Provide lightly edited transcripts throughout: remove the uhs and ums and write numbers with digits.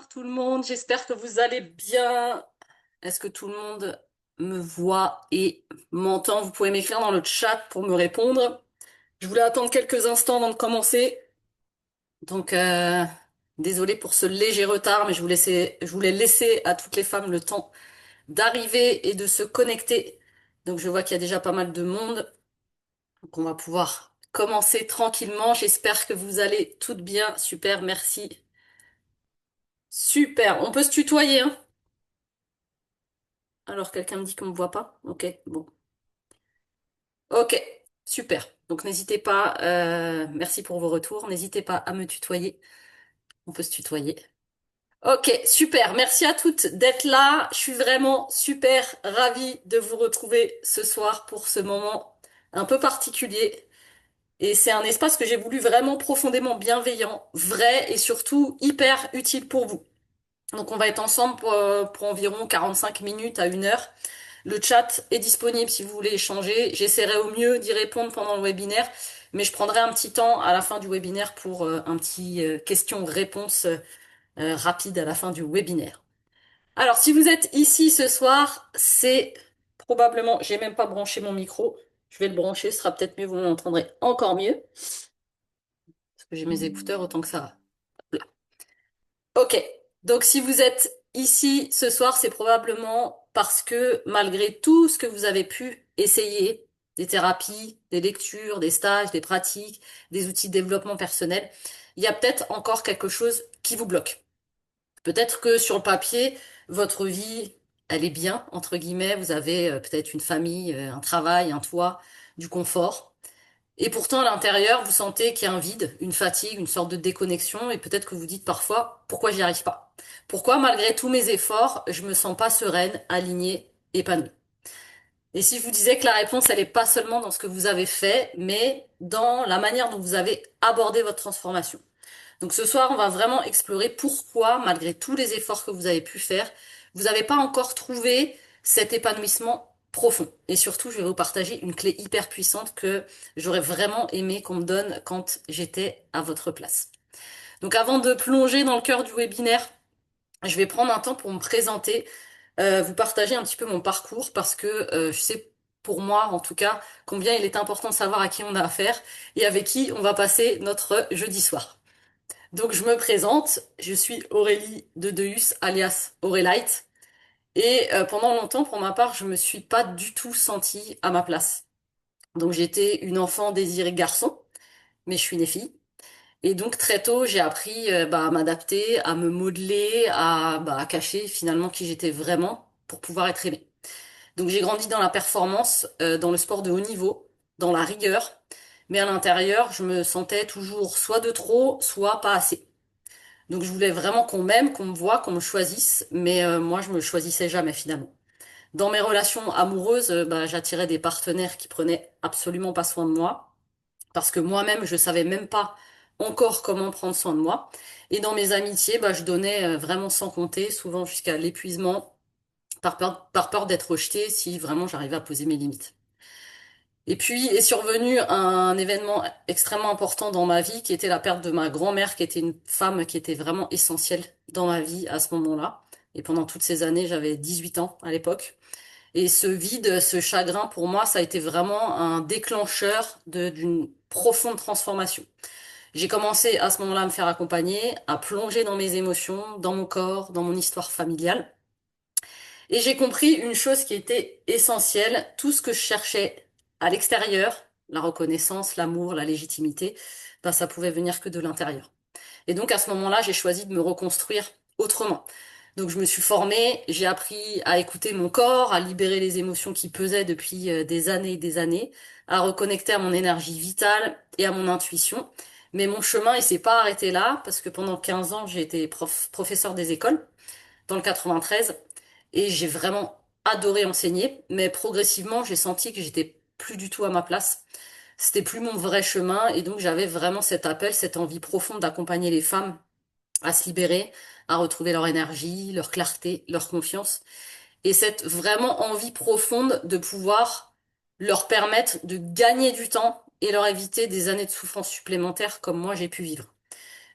Bonsoir tout le monde, j'espère que vous allez bien. Est-ce que tout le monde me voit et m'entend? Vous pouvez m'écrire dans le chat pour me répondre. Je voulais attendre quelques instants avant de commencer. Donc, désolée pour ce léger retard, mais je voulais laisser à toutes les femmes le temps d'arriver et de se connecter. Donc, je vois qu'il y a déjà pas mal de monde. Donc, on va pouvoir commencer tranquillement. J'espère que vous allez toutes bien. Super, merci. Super. On peut se tutoyer, hein? Alors, quelqu'un me dit qu'on me voit pas? Ok, bon. Ok, super. Donc, n'hésitez pas, merci pour vos retours. N'hésitez pas à me tutoyer. On peut se tutoyer. Ok, super. Merci à toutes d'être là. Je suis vraiment super ravie de vous retrouver ce soir pour ce moment un peu particulier. Et c'est un espace que j'ai voulu vraiment profondément bienveillant, vrai et surtout hyper utile pour vous. Donc, on va être ensemble pour environ 45 minutes à 1 heure. Le chat est disponible si vous voulez échanger. J'essaierai au mieux d'y répondre pendant le webinaire, mais je prendrai un petit temps à la fin du webinaire pour un petit question-réponse rapide à la fin du webinaire. Alors, si vous êtes ici ce soir, c'est probablement, j'ai même pas branché mon micro. Je vais le brancher, ce sera peut-être mieux, vous m'entendrez encore mieux, parce que j'ai mes écouteurs autant que ça. Voilà. Ok, donc si vous êtes ici ce soir, c'est probablement parce que malgré tout ce que vous avez pu essayer, des thérapies, des lectures, des stages, des pratiques, des outils de développement personnel, il y a peut-être encore quelque chose qui vous bloque. Peut-être que sur le papier, votre vie, elle est bien, entre guillemets, vous avez peut-être une famille, un travail, un toit, du confort. Et pourtant, à l'intérieur, vous sentez qu'il y a un vide, une fatigue, une sorte de déconnexion, et peut-être que vous dites parfois, pourquoi j'y arrive pas? Pourquoi, malgré tous mes efforts, je me sens pas sereine, alignée, épanouie? Et si je vous disais que la réponse, elle est pas seulement dans ce que vous avez fait, mais dans la manière dont vous avez abordé votre transformation. Donc ce soir, on va vraiment explorer pourquoi, malgré tous les efforts que vous avez pu faire, vous n'avez pas encore trouvé cet épanouissement profond. Et surtout, je vais vous partager une clé hyper puissante que j'aurais vraiment aimé qu'on me donne quand j'étais à votre place. Donc avant de plonger dans le cœur du webinaire, je vais prendre un temps pour me présenter, vous partager un petit peu mon parcours parce que je sais pour moi en tout cas combien il est important de savoir à qui on a affaire et avec qui on va passer notre jeudi soir. Donc je me présente, je suis Aurélie de Deus, alias Aurélite, et pendant longtemps, pour ma part, je me suis pas du tout sentie à ma place. Donc j'étais une enfant désirée garçon, mais je suis née fille. Et donc très tôt, j'ai appris à m'adapter, à me modeler, à cacher finalement qui j'étais vraiment pour pouvoir être aimée. Donc j'ai grandi dans la performance, dans le sport de haut niveau, dans la rigueur, mais à l'intérieur, je me sentais toujours soit de trop, soit pas assez. Donc je voulais vraiment qu'on m'aime, qu'on me voie, qu'on me choisisse, mais moi je me choisissais jamais finalement. Dans mes relations amoureuses, j'attirais des partenaires qui prenaient absolument pas soin de moi, parce que moi-même je savais même pas encore comment prendre soin de moi. Et dans mes amitiés, je donnais vraiment sans compter, souvent jusqu'à l'épuisement, par peur d'être rejetée si vraiment j'arrivais à poser mes limites. Et puis est survenu un événement extrêmement important dans ma vie qui était la perte de ma grand-mère, qui était une femme qui était vraiment essentielle dans ma vie à ce moment-là. Et pendant toutes ces années, j'avais 18 ans à l'époque. Et ce vide, ce chagrin, pour moi, ça a été vraiment un déclencheur d'une profonde transformation. J'ai commencé à ce moment-là à me faire accompagner, à plonger dans mes émotions, dans mon corps, dans mon histoire familiale. Et j'ai compris une chose qui était essentielle, tout ce que je cherchais à l'extérieur, la reconnaissance, l'amour, la légitimité, ça pouvait venir que de l'intérieur. Et donc à ce moment-là, j'ai choisi de me reconstruire autrement. Donc je me suis formée, j'ai appris à écouter mon corps, à libérer les émotions qui pesaient depuis des années et des années, à reconnecter à mon énergie vitale et à mon intuition. Mais mon chemin, il s'est pas arrêté là, parce que pendant 15 ans, j'ai été professeur des écoles dans le 93 et j'ai vraiment adoré enseigner, mais progressivement j'ai senti que j'étais plus du tout à ma place. C'était plus mon vrai chemin et donc j'avais vraiment cet appel, cette envie profonde d'accompagner les femmes à se libérer, à retrouver leur énergie, leur clarté, leur confiance et cette vraiment envie profonde de pouvoir leur permettre de gagner du temps et leur éviter des années de souffrance supplémentaires comme moi j'ai pu vivre.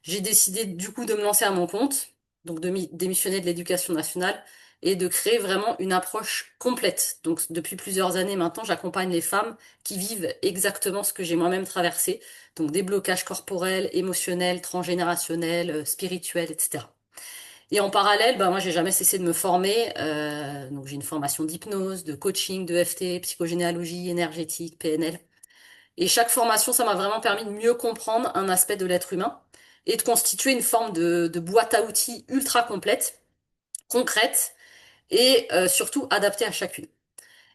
J'ai décidé du coup de me lancer à mon compte. donc démissionner de l'éducation nationale et de créer vraiment une approche complète. Donc depuis plusieurs années maintenant, j'accompagne les femmes qui vivent exactement ce que j'ai moi-même traversé, donc des blocages corporels, émotionnels, transgénérationnels, spirituels, etc. Et en parallèle, bah moi j'ai jamais cessé de me former. Donc j'ai une formation d'hypnose, de coaching, de FT, psychogénéalogie, énergétique, PNL. Et chaque formation, ça m'a vraiment permis de mieux comprendre un aspect de l'être humain et de constituer une forme de boîte à outils ultra complète, concrète et surtout adaptée à chacune.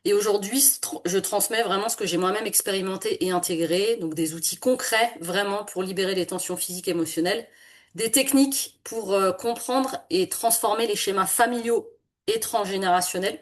Et aujourd'hui, je transmets vraiment ce que j'ai moi-même expérimenté et intégré, donc des outils concrets vraiment pour libérer les tensions physiques et émotionnelles, des techniques pour comprendre et transformer les schémas familiaux et transgénérationnels,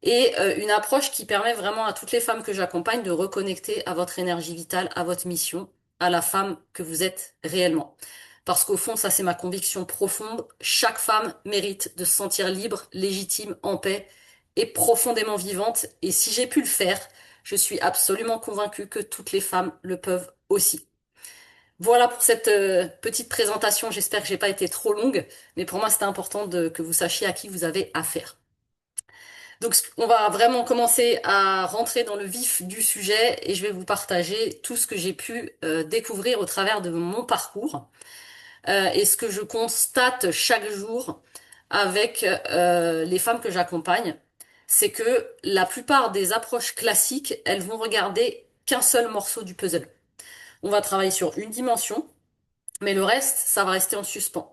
et une approche qui permet vraiment à toutes les femmes que j'accompagne de reconnecter à votre énergie vitale, à votre mission, à la femme que vous êtes réellement. Parce qu'au fond, ça c'est ma conviction profonde, chaque femme mérite de se sentir libre, légitime, en paix et profondément vivante. Et si j'ai pu le faire, je suis absolument convaincue que toutes les femmes le peuvent aussi. Voilà pour cette petite présentation. J'espère que j'ai pas été trop longue, mais pour moi c'était important que vous sachiez à qui vous avez affaire. Donc, on va vraiment commencer à rentrer dans le vif du sujet et je vais vous partager tout ce que j'ai pu découvrir au travers de mon parcours et ce que je constate chaque jour avec les femmes que j'accompagne. C'est que la plupart des approches classiques, elles vont regarder qu'un seul morceau du puzzle. On va travailler sur une dimension, mais le reste, ça va rester en suspens.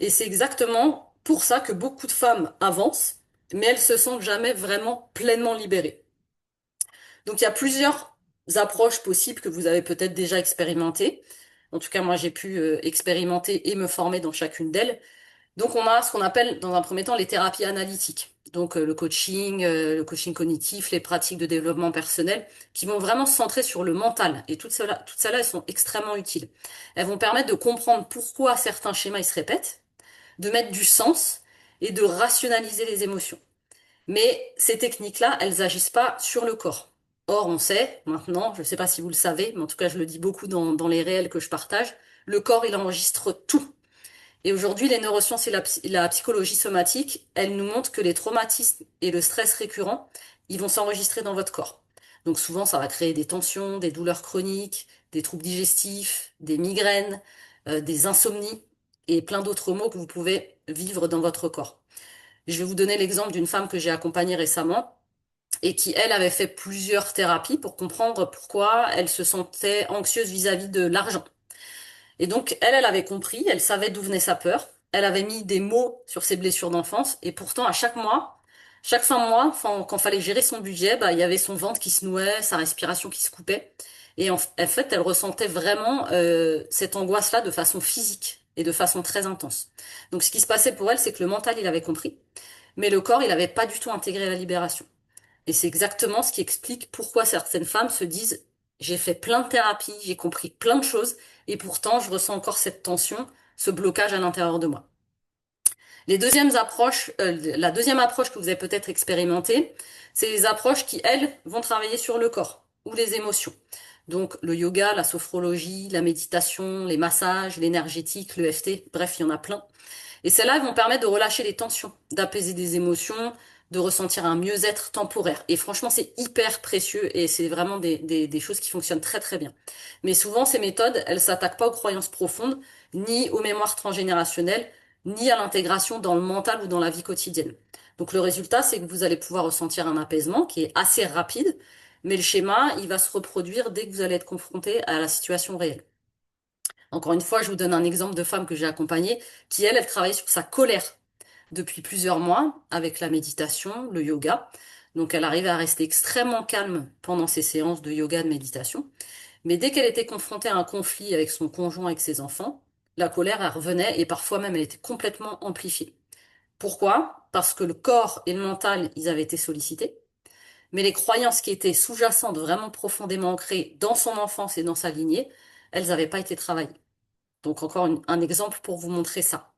Et c'est exactement pour ça que beaucoup de femmes avancent, mais elles se sentent jamais vraiment pleinement libérées. Donc il y a plusieurs approches possibles que vous avez peut-être déjà expérimentées. En tout cas, moi, j'ai pu expérimenter et me former dans chacune d'elles. Donc on a ce qu'on appelle dans un premier temps les thérapies analytiques. Donc le coaching cognitif, les pratiques de développement personnel qui vont vraiment se centrer sur le mental. Et toutes celles-là, elles sont extrêmement utiles. Elles vont permettre de comprendre pourquoi certains schémas ils se répètent, de mettre du sens et de rationaliser les émotions. Mais ces techniques-là, elles agissent pas sur le corps. Or, on sait maintenant, je ne sais pas si vous le savez, mais en tout cas je le dis beaucoup dans les réels que je partage, le corps il enregistre tout. Et aujourd'hui, les neurosciences et la psychologie somatique, elles nous montrent que les traumatismes et le stress récurrent, ils vont s'enregistrer dans votre corps. Donc souvent, ça va créer des tensions, des douleurs chroniques, des troubles digestifs, des migraines, des insomnies et plein d'autres maux que vous pouvez vivre dans votre corps. Je vais vous donner l'exemple d'une femme que j'ai accompagnée récemment et qui, elle, avait fait plusieurs thérapies pour comprendre pourquoi elle se sentait anxieuse vis-à-vis de l'argent. Et donc, elle avait compris, elle savait d'où venait sa peur. Elle avait mis des mots sur ses blessures d'enfance. Et pourtant, à chaque mois, chaque fin de mois, quand fallait gérer son budget, bah, il y avait son ventre qui se nouait, sa respiration qui se coupait. Et en fait, elle ressentait vraiment cette angoisse-là de façon physique et de façon très intense. Donc, ce qui se passait pour elle, c'est que le mental, il avait compris, mais le corps, il n'avait pas du tout intégré la libération. Et c'est exactement ce qui explique pourquoi certaines femmes se disent, j'ai fait plein de thérapies, j'ai compris plein de choses, et pourtant je ressens encore cette tension, ce blocage à l'intérieur de moi. La deuxième approche que vous avez peut-être expérimentée, c'est les approches qui, elles, vont travailler sur le corps ou les émotions. Donc le yoga, la sophrologie, la méditation, les massages, l'énergétique, le FT, bref, il y en a plein. Et celles-là vont permettre de relâcher les tensions, d'apaiser des émotions, de ressentir un mieux-être temporaire. Et franchement, c'est hyper précieux et c'est vraiment des choses qui fonctionnent très très bien. Mais souvent, ces méthodes, elles s'attaquent pas aux croyances profondes, ni aux mémoires transgénérationnelles, ni à l'intégration dans le mental ou dans la vie quotidienne. Donc le résultat, c'est que vous allez pouvoir ressentir un apaisement qui est assez rapide, mais le schéma, il va se reproduire dès que vous allez être confronté à la situation réelle. Encore une fois, je vous donne un exemple de femme que j'ai accompagnée qui, elle travaille sur sa colère depuis plusieurs mois avec la méditation, le yoga. Donc, elle arrivait à rester extrêmement calme pendant ses séances de yoga, de méditation. Mais dès qu'elle était confrontée à un conflit avec son conjoint, avec ses enfants, la colère, elle revenait et parfois même elle était complètement amplifiée. Pourquoi? Parce que le corps et le mental, ils avaient été sollicités. Mais les croyances qui étaient sous-jacentes, vraiment profondément ancrées dans son enfance et dans sa lignée, elles n'avaient pas été travaillées. Donc encore un exemple pour vous montrer ça.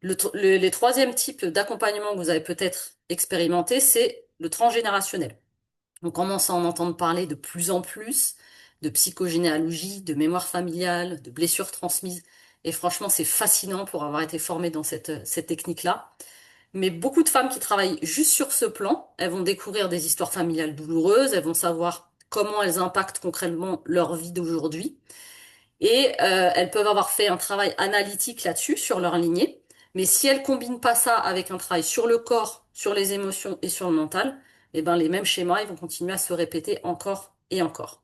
Les troisièmes types d'accompagnement que vous avez peut-être expérimenté, c'est le transgénérationnel. On commence à en entendre parler de plus en plus de psychogénéalogie, de mémoire familiale, de blessures transmises. Et franchement, c'est fascinant pour avoir été formée dans cette technique-là. Mais beaucoup de femmes qui travaillent juste sur ce plan, elles vont découvrir des histoires familiales douloureuses, elles vont savoir comment elles impactent concrètement leur vie d'aujourd'hui. Et elles peuvent avoir fait un travail analytique là-dessus, sur leur lignée. Mais si elles combinent pas ça avec un travail sur le corps, sur les émotions et sur le mental, eh ben les mêmes schémas, ils vont continuer à se répéter encore et encore.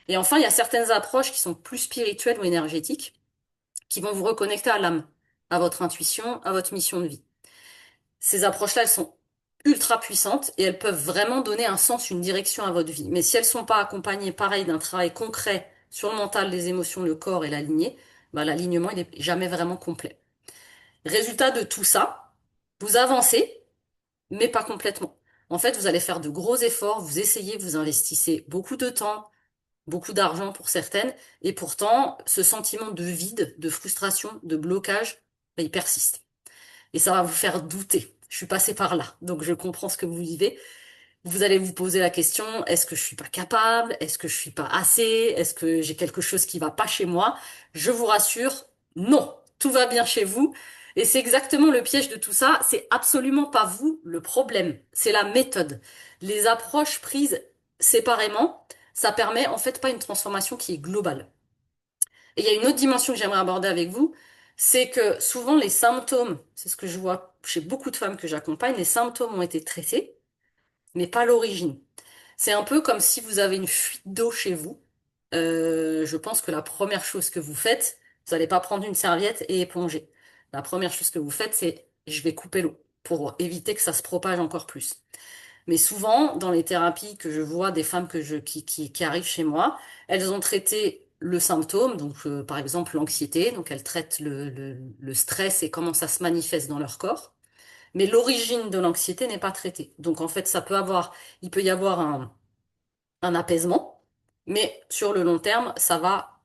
Et enfin, il y a certaines approches qui sont plus spirituelles ou énergétiques, qui vont vous reconnecter à l'âme, à votre intuition, à votre mission de vie. Ces approches-là, elles sont ultra puissantes et elles peuvent vraiment donner un sens, une direction à votre vie. Mais si elles sont pas accompagnées, pareil, d'un travail concret sur le mental, les émotions, le corps et la lignée, bah, l'alignement, il est jamais vraiment complet. Résultat de tout ça, vous avancez, mais pas complètement. En fait, vous allez faire de gros efforts, vous essayez, vous investissez beaucoup de temps, beaucoup d'argent pour certaines, et pourtant, ce sentiment de vide, de frustration, de blocage, bah, il persiste. Et ça va vous faire douter. Je suis passée par là, donc je comprends ce que vous vivez. Vous allez vous poser la question, est-ce que je suis pas capable? Est-ce que je suis pas assez? Est-ce que j'ai quelque chose qui va pas chez moi? Je vous rassure, non, tout va bien chez vous. Et c'est exactement le piège de tout ça. C'est absolument pas vous le problème. C'est la méthode. Les approches prises séparément, ça permet en fait pas une transformation qui est globale. Et il y a une autre dimension que j'aimerais aborder avec vous, c'est que souvent les symptômes, c'est ce que je vois chez beaucoup de femmes que j'accompagne, les symptômes ont été traités, mais pas l'origine. C'est un peu comme si vous avez une fuite d'eau chez vous. Je pense que la première chose que vous faites, vous n'allez pas prendre une serviette et éponger. La première chose que vous faites, c'est je vais couper l'eau pour éviter que ça se propage encore plus. Mais souvent, dans les thérapies que je vois des femmes qui arrivent chez moi, elles ont traité le symptôme, donc par exemple l'anxiété, donc elles traitent le stress et comment ça se manifeste dans leur corps. Mais l'origine de l'anxiété n'est pas traitée. Donc en fait, il peut y avoir un apaisement, mais sur le long terme, ça va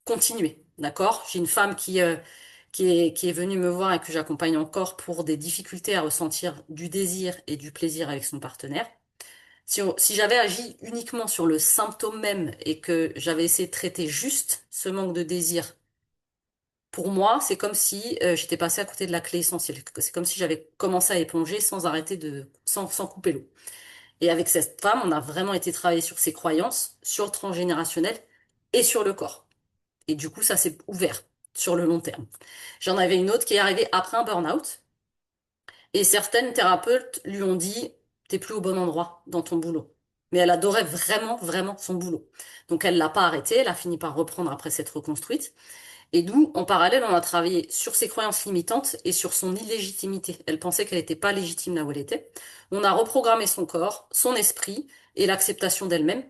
continuer. D'accord? J'ai une femme qui est venue me voir et que j'accompagne encore pour des difficultés à ressentir du désir et du plaisir avec son partenaire. Si j'avais agi uniquement sur le symptôme même et que j'avais essayé de traiter juste ce manque de désir, pour moi, c'est comme si j'étais passée à côté de la clé essentielle. C'est comme si j'avais commencé à éponger sans arrêter sans couper l'eau. Et avec cette femme, on a vraiment été travailler sur ses croyances, sur le transgénérationnel et sur le corps. Et du coup, ça s'est ouvert sur le long terme. J'en avais une autre qui est arrivée après un burn-out. Et certaines thérapeutes lui ont dit, t'es plus au bon endroit dans ton boulot. Mais elle adorait vraiment, vraiment son boulot. Donc elle l'a pas arrêté, elle a fini par reprendre après s'être reconstruite. Et nous, en parallèle, on a travaillé sur ses croyances limitantes et sur son illégitimité. Elle pensait qu'elle n'était pas légitime là où elle était. On a reprogrammé son corps, son esprit et l'acceptation d'elle-même.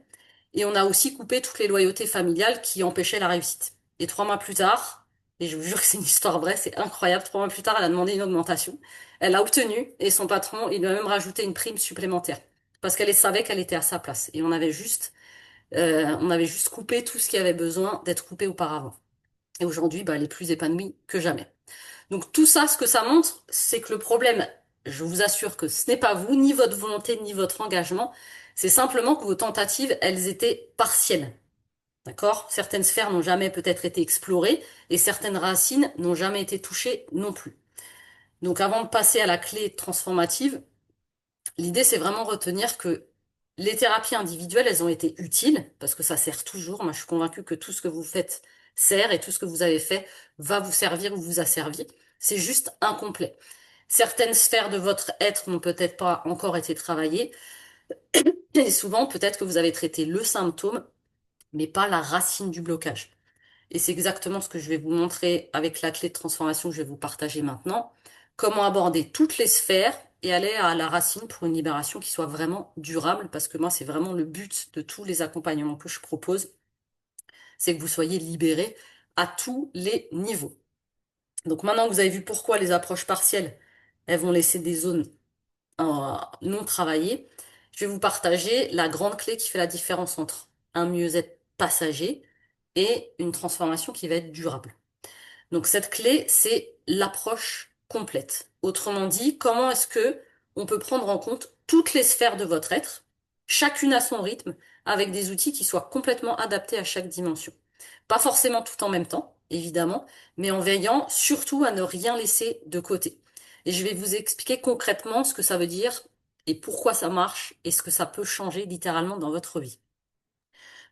Et on a aussi coupé toutes les loyautés familiales qui empêchaient la réussite. Et 3 mois plus tard, et je vous jure que c'est une histoire vraie, c'est incroyable, 3 mois plus tard, elle a demandé une augmentation. Elle l'a obtenue et son patron, il lui a même rajouté une prime supplémentaire. Parce qu'elle savait qu'elle était à sa place. Et on avait juste coupé tout ce qui avait besoin d'être coupé auparavant. Et aujourd'hui, bah, elle est plus épanouie que jamais. Donc tout ça, ce que ça montre, c'est que le problème, je vous assure que ce n'est pas vous, ni votre volonté, ni votre engagement. C'est simplement que vos tentatives, elles étaient partielles. D'accord? Certaines sphères n'ont jamais peut-être été explorées et certaines racines n'ont jamais été touchées non plus. Donc avant de passer à la clé transformative, l'idée c'est vraiment retenir que les thérapies individuelles, elles ont été utiles parce que ça sert toujours. Moi, je suis convaincue que tout ce que vous faites sert et tout ce que vous avez fait va vous servir ou vous asservir. C'est juste incomplet. Certaines sphères de votre être n'ont peut-être pas encore été travaillées et souvent peut-être que vous avez traité le symptôme mais pas la racine du blocage. Et c'est exactement ce que je vais vous montrer avec la clé de transformation que je vais vous partager maintenant. Comment aborder toutes les sphères et aller à la racine pour une libération qui soit vraiment durable, parce que moi, c'est vraiment le but de tous les accompagnements que je propose, c'est que vous soyez libérés à tous les niveaux. Donc maintenant que vous avez vu pourquoi les approches partielles, elles vont laisser des zones non travaillées, je vais vous partager la grande clé qui fait la différence entre un mieux-être passager et une transformation qui va être durable. Donc cette clé, c'est l'approche complète. Autrement dit, comment est-ce que on peut prendre en compte toutes les sphères de votre être, chacune à son rythme, avec des outils qui soient complètement adaptés à chaque dimension. Pas forcément tout en même temps, évidemment, mais en veillant surtout à ne rien laisser de côté. Et je vais vous expliquer concrètement ce que ça veut dire et pourquoi ça marche et ce que ça peut changer littéralement dans votre vie.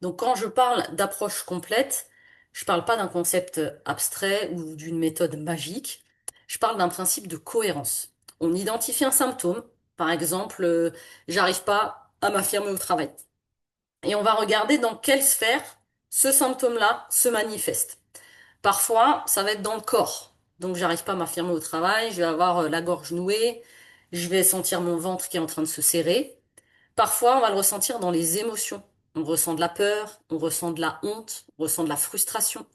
Donc quand je parle d'approche complète, je parle pas d'un concept abstrait ou d'une méthode magique, je parle d'un principe de cohérence. On identifie un symptôme, par exemple, j'arrive pas à m'affirmer au travail. Et on va regarder dans quelle sphère ce symptôme-là se manifeste. Parfois, ça va être dans le corps. Donc, j'arrive pas à m'affirmer au travail, je vais avoir la gorge nouée, je vais sentir mon ventre qui est en train de se serrer. Parfois, on va le ressentir dans les émotions. On ressent de la peur, on ressent de la honte, on ressent de la frustration.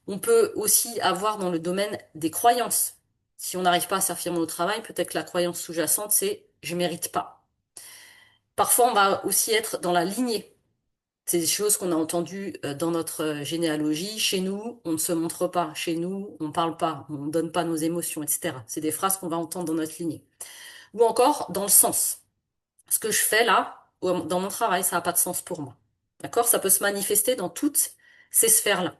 On peut aussi avoir dans le domaine des croyances. Si on n'arrive pas à s'affirmer au travail, peut-être que la croyance sous-jacente, c'est je mérite pas. Parfois, on va aussi être dans la lignée. C'est des choses qu'on a entendues dans notre généalogie. Chez nous, on ne se montre pas. Chez nous, on ne parle pas. On ne donne pas nos émotions, etc. C'est des phrases qu'on va entendre dans notre lignée. Ou encore dans le sens. Ce que je fais là, dans mon travail, ça n'a pas de sens pour moi. D'accord? Ça peut se manifester dans toutes ces sphères-là.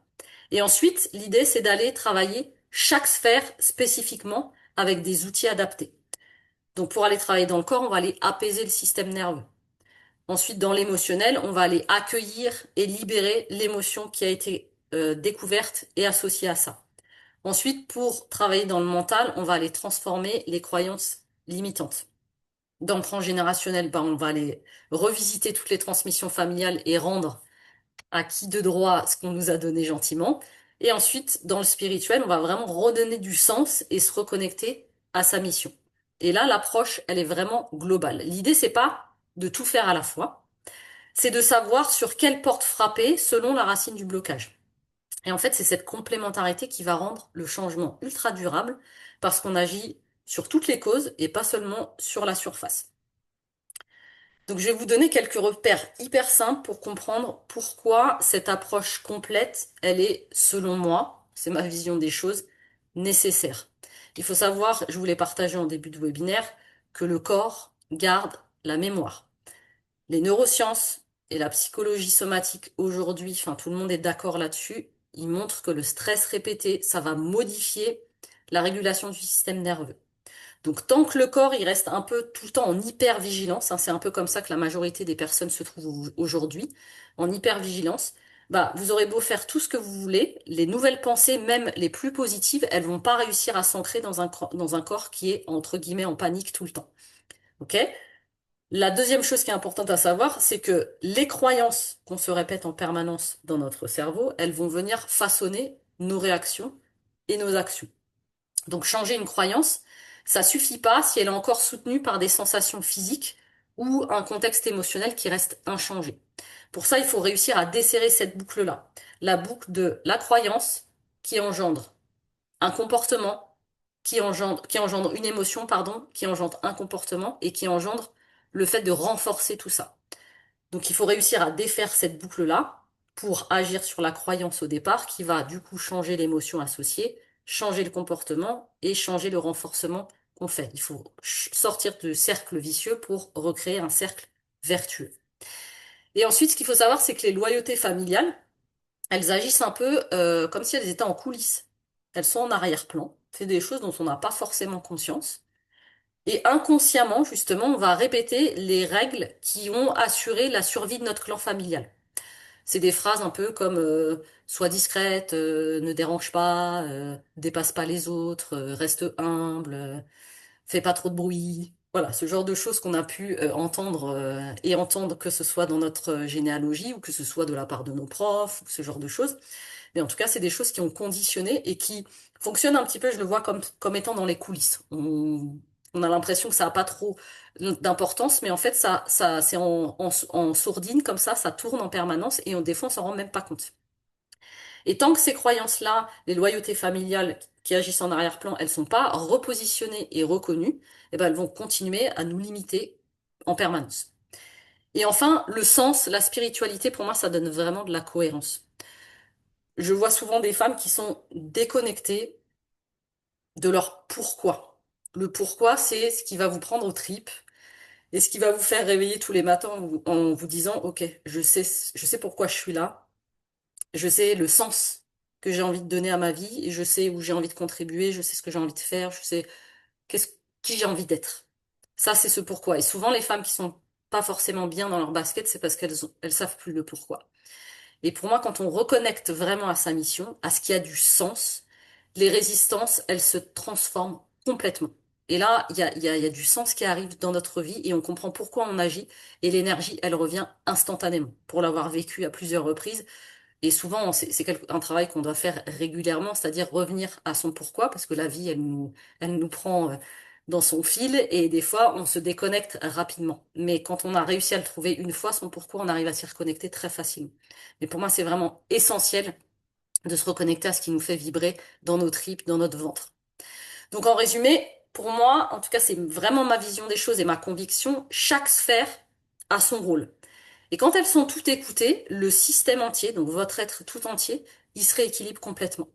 Et ensuite, l'idée, c'est d'aller travailler chaque sphère spécifiquement avec des outils adaptés. Donc, pour aller travailler dans le corps, on va aller apaiser le système nerveux. Ensuite, dans l'émotionnel, on va aller accueillir et libérer l'émotion qui a été découverte et associée à ça. Ensuite, pour travailler dans le mental, on va aller transformer les croyances limitantes. Dans le transgénérationnel, on va aller revisiter toutes les transmissions familiales et rendre acquis de droit ce qu'on nous a donné gentiment. Et ensuite, dans le spirituel, on va vraiment redonner du sens et se reconnecter à sa mission. Et là, l'approche, elle est vraiment globale. L'idée, c'est pas de tout faire à la fois, c'est de savoir sur quelle porte frapper selon la racine du blocage. Et en fait, c'est cette complémentarité qui va rendre le changement ultra durable parce qu'on agit sur toutes les causes et pas seulement sur la surface. Donc, je vais vous donner quelques repères hyper simples pour comprendre pourquoi cette approche complète, elle est, selon moi, c'est ma vision des choses, nécessaire. Il faut savoir, je vous l'ai partagé en début de webinaire, que le corps garde la mémoire. Les neurosciences et la psychologie somatique aujourd'hui, enfin tout le monde est d'accord là-dessus, ils montrent que le stress répété, ça va modifier la régulation du système nerveux. Donc tant que le corps il reste un peu tout le temps en hypervigilance, hein, c'est un peu comme ça que la majorité des personnes se trouvent aujourd'hui, en hypervigilance, bah vous aurez beau faire tout ce que vous voulez, les nouvelles pensées, même les plus positives, elles vont pas réussir à s'ancrer dans un corps qui est entre guillemets en panique tout le temps. Ok? La deuxième chose qui est importante à savoir, c'est que les croyances qu'on se répète en permanence dans notre cerveau, elles vont venir façonner nos réactions et nos actions. Donc changer une croyance, ça suffit pas si elle est encore soutenue par des sensations physiques ou un contexte émotionnel qui reste inchangé. Pour ça, il faut réussir à desserrer cette boucle-là. La boucle de la croyance qui engendre un comportement, qui engendre une émotion, pardon, qui engendre un comportement et qui engendre le fait de renforcer tout ça. Donc il faut réussir à défaire cette boucle-là pour agir sur la croyance au départ qui va du coup changer l'émotion associée, changer le comportement et changer le renforcement qu'on fait. Il faut sortir du cercle vicieux pour recréer un cercle vertueux. Et ensuite, ce qu'il faut savoir, c'est que les loyautés familiales, elles agissent un peu comme si elles étaient en coulisses. Elles sont en arrière-plan. C'est des choses dont on n'a pas forcément conscience. Et inconsciemment, justement, on va répéter les règles qui ont assuré la survie de notre clan familial. C'est des phrases un peu comme sois discrète, ne dérange pas, dépasse pas les autres, reste humble, fais pas trop de bruit. Voilà, ce genre de choses qu'on a pu entendre et entendre que ce soit dans notre généalogie ou que ce soit de la part de nos profs, ou ce genre de choses. Mais en tout cas, c'est des choses qui ont conditionné et qui fonctionnent un petit peu, je le vois comme étant dans les coulisses. On a l'impression que ça n'a pas trop d'importance, mais en fait, c'est en sourdine, comme ça tourne en permanence et des fois, on s'en rend même pas compte. Et tant que ces croyances-là, les loyautés familiales qui agissent en arrière-plan, elles sont pas repositionnées et reconnues, eh ben, elles vont continuer à nous limiter en permanence. Et enfin, le sens, la spiritualité, pour moi, ça donne vraiment de la cohérence. Je vois souvent des femmes qui sont déconnectées de leur pourquoi. Le pourquoi, c'est ce qui va vous prendre aux tripes et ce qui va vous faire réveiller tous les matins en vous disant, OK, je sais pourquoi je suis là, je sais le sens. que j'ai envie de donner à ma vie et je sais où j'ai envie de contribuer, je sais ce que j'ai envie de faire, je sais qu'est-ce, qui j'ai envie d'être. Ça, c'est ce pourquoi. Et souvent, les femmes qui sont pas forcément bien dans leur basket, c'est parce elles savent plus le pourquoi. Et pour moi, quand on reconnecte vraiment à sa mission, à ce qui a du sens, les résistances, elles se transforment complètement. Et là, il y a du sens qui arrive dans notre vie et on comprend pourquoi on agit et l'énergie, elle revient instantanément. Pour l'avoir vécu à plusieurs reprises, et souvent, un travail qu'on doit faire régulièrement, c'est-à-dire revenir à son pourquoi, parce que la vie, elle nous prend dans son fil, et des fois, on se déconnecte rapidement. Mais quand on a réussi à le trouver une fois, son pourquoi, on arrive à s'y reconnecter très facilement. Mais pour moi, c'est vraiment essentiel de se reconnecter à ce qui nous fait vibrer dans nos tripes, dans notre ventre. Donc, en résumé, pour moi, en tout cas, c'est vraiment ma vision des choses et ma conviction, chaque sphère a son rôle. Et quand elles sont toutes écoutées, le système entier, donc votre être tout entier, il se rééquilibre complètement.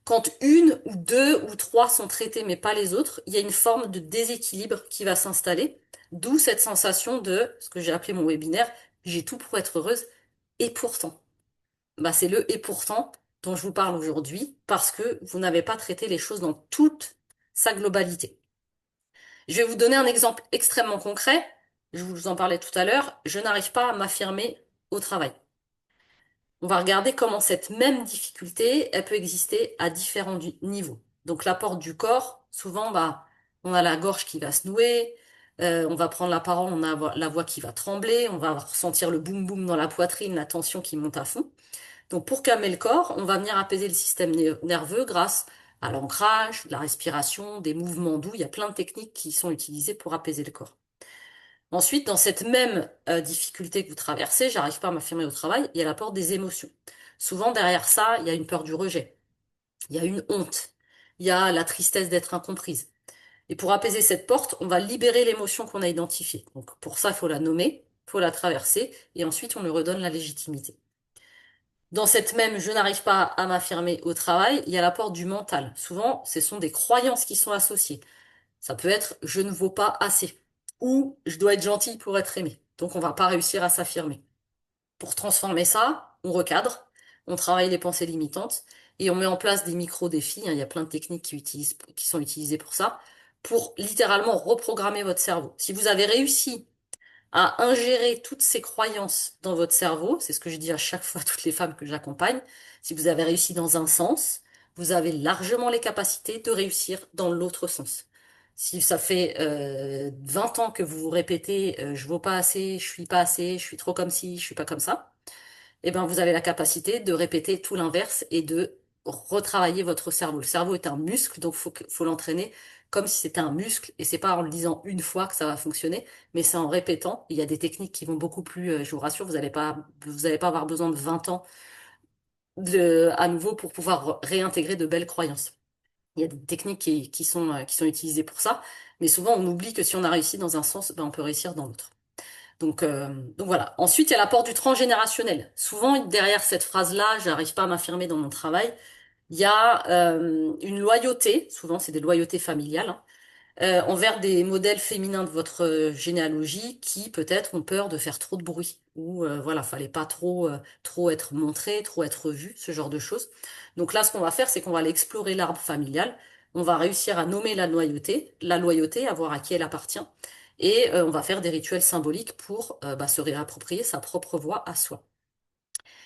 Quand une ou deux ou trois sont traitées mais pas les autres, il y a une forme de déséquilibre qui va s'installer, d'où cette sensation de, ce que j'ai appelé mon webinaire, j'ai tout pour être heureuse, et pourtant. Bah, c'est le et pourtant dont je vous parle aujourd'hui, parce que vous n'avez pas traité les choses dans toute sa globalité. Je vais vous donner un exemple extrêmement concret. Je vous en parlais tout à l'heure. Je n'arrive pas à m'affirmer au travail. On va regarder comment cette même difficulté, elle peut exister à différents niveaux. Donc la porte du corps, souvent, bah, on a la gorge qui va se nouer, on va prendre la parole, on a la voix qui va trembler, on va ressentir le boum boum dans la poitrine, la tension qui monte à fond. Donc pour calmer le corps, on va venir apaiser le système nerveux grâce à l'ancrage, la respiration, des mouvements doux. Il y a plein de techniques qui sont utilisées pour apaiser le corps. Ensuite, dans cette même difficulté que vous traversez, j'arrive pas à m'affirmer au travail, il y a la porte des émotions. Souvent, derrière ça, il y a une peur du rejet, il y a une honte, il y a la tristesse d'être incomprise. Et pour apaiser cette porte, on va libérer l'émotion qu'on a identifiée. Donc pour ça, il faut la nommer, il faut la traverser, et ensuite on lui redonne la légitimité. Dans cette même je n'arrive pas à m'affirmer au travail, il y a la porte du mental. Souvent, ce sont des croyances qui sont associées. Ça peut être je ne vaux pas assez ou je dois être gentil pour être aimé. Donc on va pas réussir à s'affirmer. Pour transformer ça, on recadre, on travaille les pensées limitantes et on met en place des micro-défis, hein. Il y a plein de techniques qui sont utilisées pour ça, pour littéralement reprogrammer votre cerveau. Si vous avez réussi à ingérer toutes ces croyances dans votre cerveau, c'est ce que je dis à chaque fois à toutes les femmes que j'accompagne, si vous avez réussi dans un sens, vous avez largement les capacités de réussir dans l'autre sens. Si ça fait 20 ans que vous vous répétez je vaux pas assez, je suis pas assez, je suis trop comme ci, je suis pas comme ça, eh ben vous avez la capacité de répéter tout l'inverse et de retravailler votre cerveau. Le cerveau est un muscle, donc faut l'entraîner comme si c'était un muscle, et c'est pas en le disant une fois que ça va fonctionner, mais c'est en répétant. Il y a des techniques qui vont beaucoup plus, je vous rassure, vous allez pas avoir besoin de 20 ans à nouveau pour pouvoir réintégrer de belles croyances. Il y a des techniques qui sont utilisées pour ça, mais souvent on oublie que si on a réussi dans un sens, ben on peut réussir dans l'autre. Donc voilà. Ensuite, il y a l'apport du transgénérationnel. Souvent, derrière cette phrase-là, j'arrive pas à m'affirmer dans mon travail, il y a une loyauté, souvent c'est des loyautés familiales, hein, envers des modèles féminins de votre généalogie qui peut-être ont peur de faire trop de bruit. Ou voilà, fallait pas trop être montré, trop être vu, ce genre de choses. Donc là, ce qu'on va faire, c'est qu'on va aller explorer l'arbre familial. On va réussir à nommer la loyauté, à voir à qui elle appartient. Et on va faire des rituels symboliques pour bah, se réapproprier sa propre voix à soi.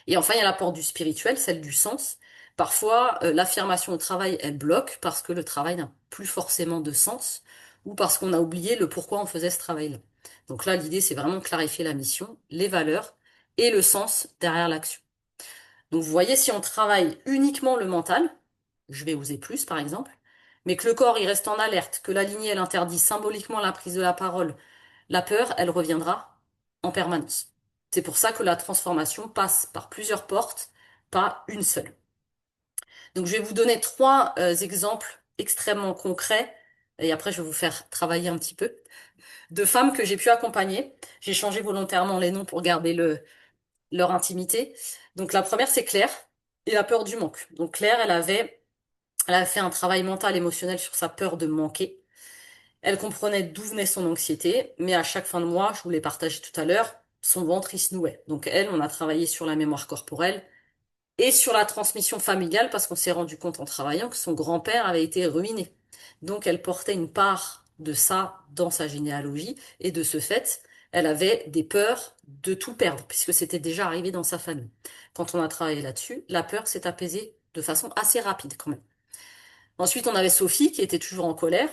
Et enfin, il y a l'apport du spirituel, celle du sens. Parfois, l'affirmation au travail, elle bloque parce que le travail n'a plus forcément de sens ou parce qu'on a oublié le pourquoi on faisait ce travail-là. Donc là, l'idée, c'est vraiment de clarifier la mission, les valeurs et le sens derrière l'action. Donc vous voyez, si on travaille uniquement le mental, je vais oser plus par exemple, mais que le corps il reste en alerte, que la lignée elle interdit symboliquement la prise de la parole, la peur elle reviendra en permanence. C'est pour ça que la transformation passe par plusieurs portes, pas une seule. Donc je vais vous donner trois exemples extrêmement concrets, et après je vais vous faire travailler un petit peu, de femmes que j'ai pu accompagner. J'ai changé volontairement les noms pour garder leur intimité. Donc la première, c'est Claire et la peur du manque. Donc Claire, elle avait fait un travail mental, émotionnel sur sa peur de manquer. Elle comprenait d'où venait son anxiété, mais à chaque fin de mois, je vous l'ai partagé tout à l'heure, son ventre, il se nouait. Donc elle, on a travaillé sur la mémoire corporelle. et sur la transmission familiale, parce qu'on s'est rendu compte en travaillant que son grand-père avait été ruiné. Donc elle portait une part de ça dans sa généalogie, et de ce fait, elle avait des peurs de tout perdre, puisque c'était déjà arrivé dans sa famille. Quand on a travaillé là-dessus, la peur s'est apaisée de façon assez rapide quand même. Ensuite, on avait Sophie qui était toujours en colère.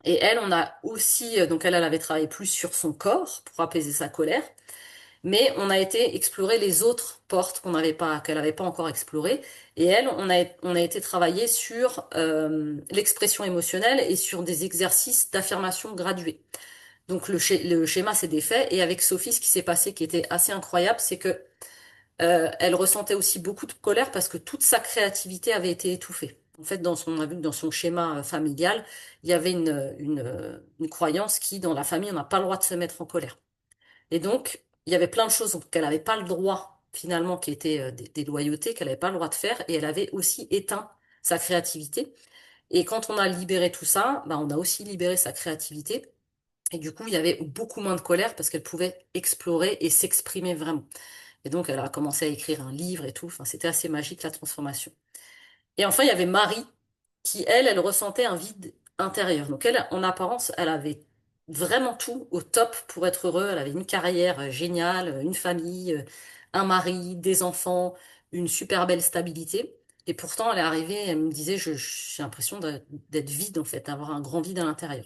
Et elle, on a aussi, donc elle avait travaillé plus sur son corps pour apaiser sa colère. Mais on a été explorer les autres portes qu'elle n'avait pas encore explorées. Et elle, on a été travailler sur l'expression émotionnelle et sur des exercices d'affirmation gradués. Donc le schéma s'est défait. Et avec Sophie, ce qui s'est passé, qui était assez incroyable, c'est que elle ressentait aussi beaucoup de colère parce que toute sa créativité avait été étouffée. En fait, on a vu que dans son schéma familial, il y avait une croyance qui, dans la famille, on n'a pas le droit de se mettre en colère. Et donc, il y avait plein de choses qu'elle n'avait pas le droit, finalement, qui étaient des loyautés qu'elle n'avait pas le droit de faire, et elle avait aussi éteint sa créativité. Et quand on a libéré tout ça, bah, on a aussi libéré sa créativité. Et du coup, il y avait beaucoup moins de colère parce qu'elle pouvait explorer et s'exprimer vraiment. Et donc, elle a commencé à écrire un livre et tout. Enfin, c'était assez magique, la transformation. Et enfin, il y avait Marie, qui, elle ressentait un vide intérieur. Donc, elle, en apparence, elle avait vraiment tout au top pour être heureux. Elle avait une carrière géniale, une famille, un mari, des enfants, une super belle stabilité. Et pourtant, elle est arrivée, elle me disait, j'ai l'impression d'être vide, en fait, d'avoir un grand vide à l'intérieur.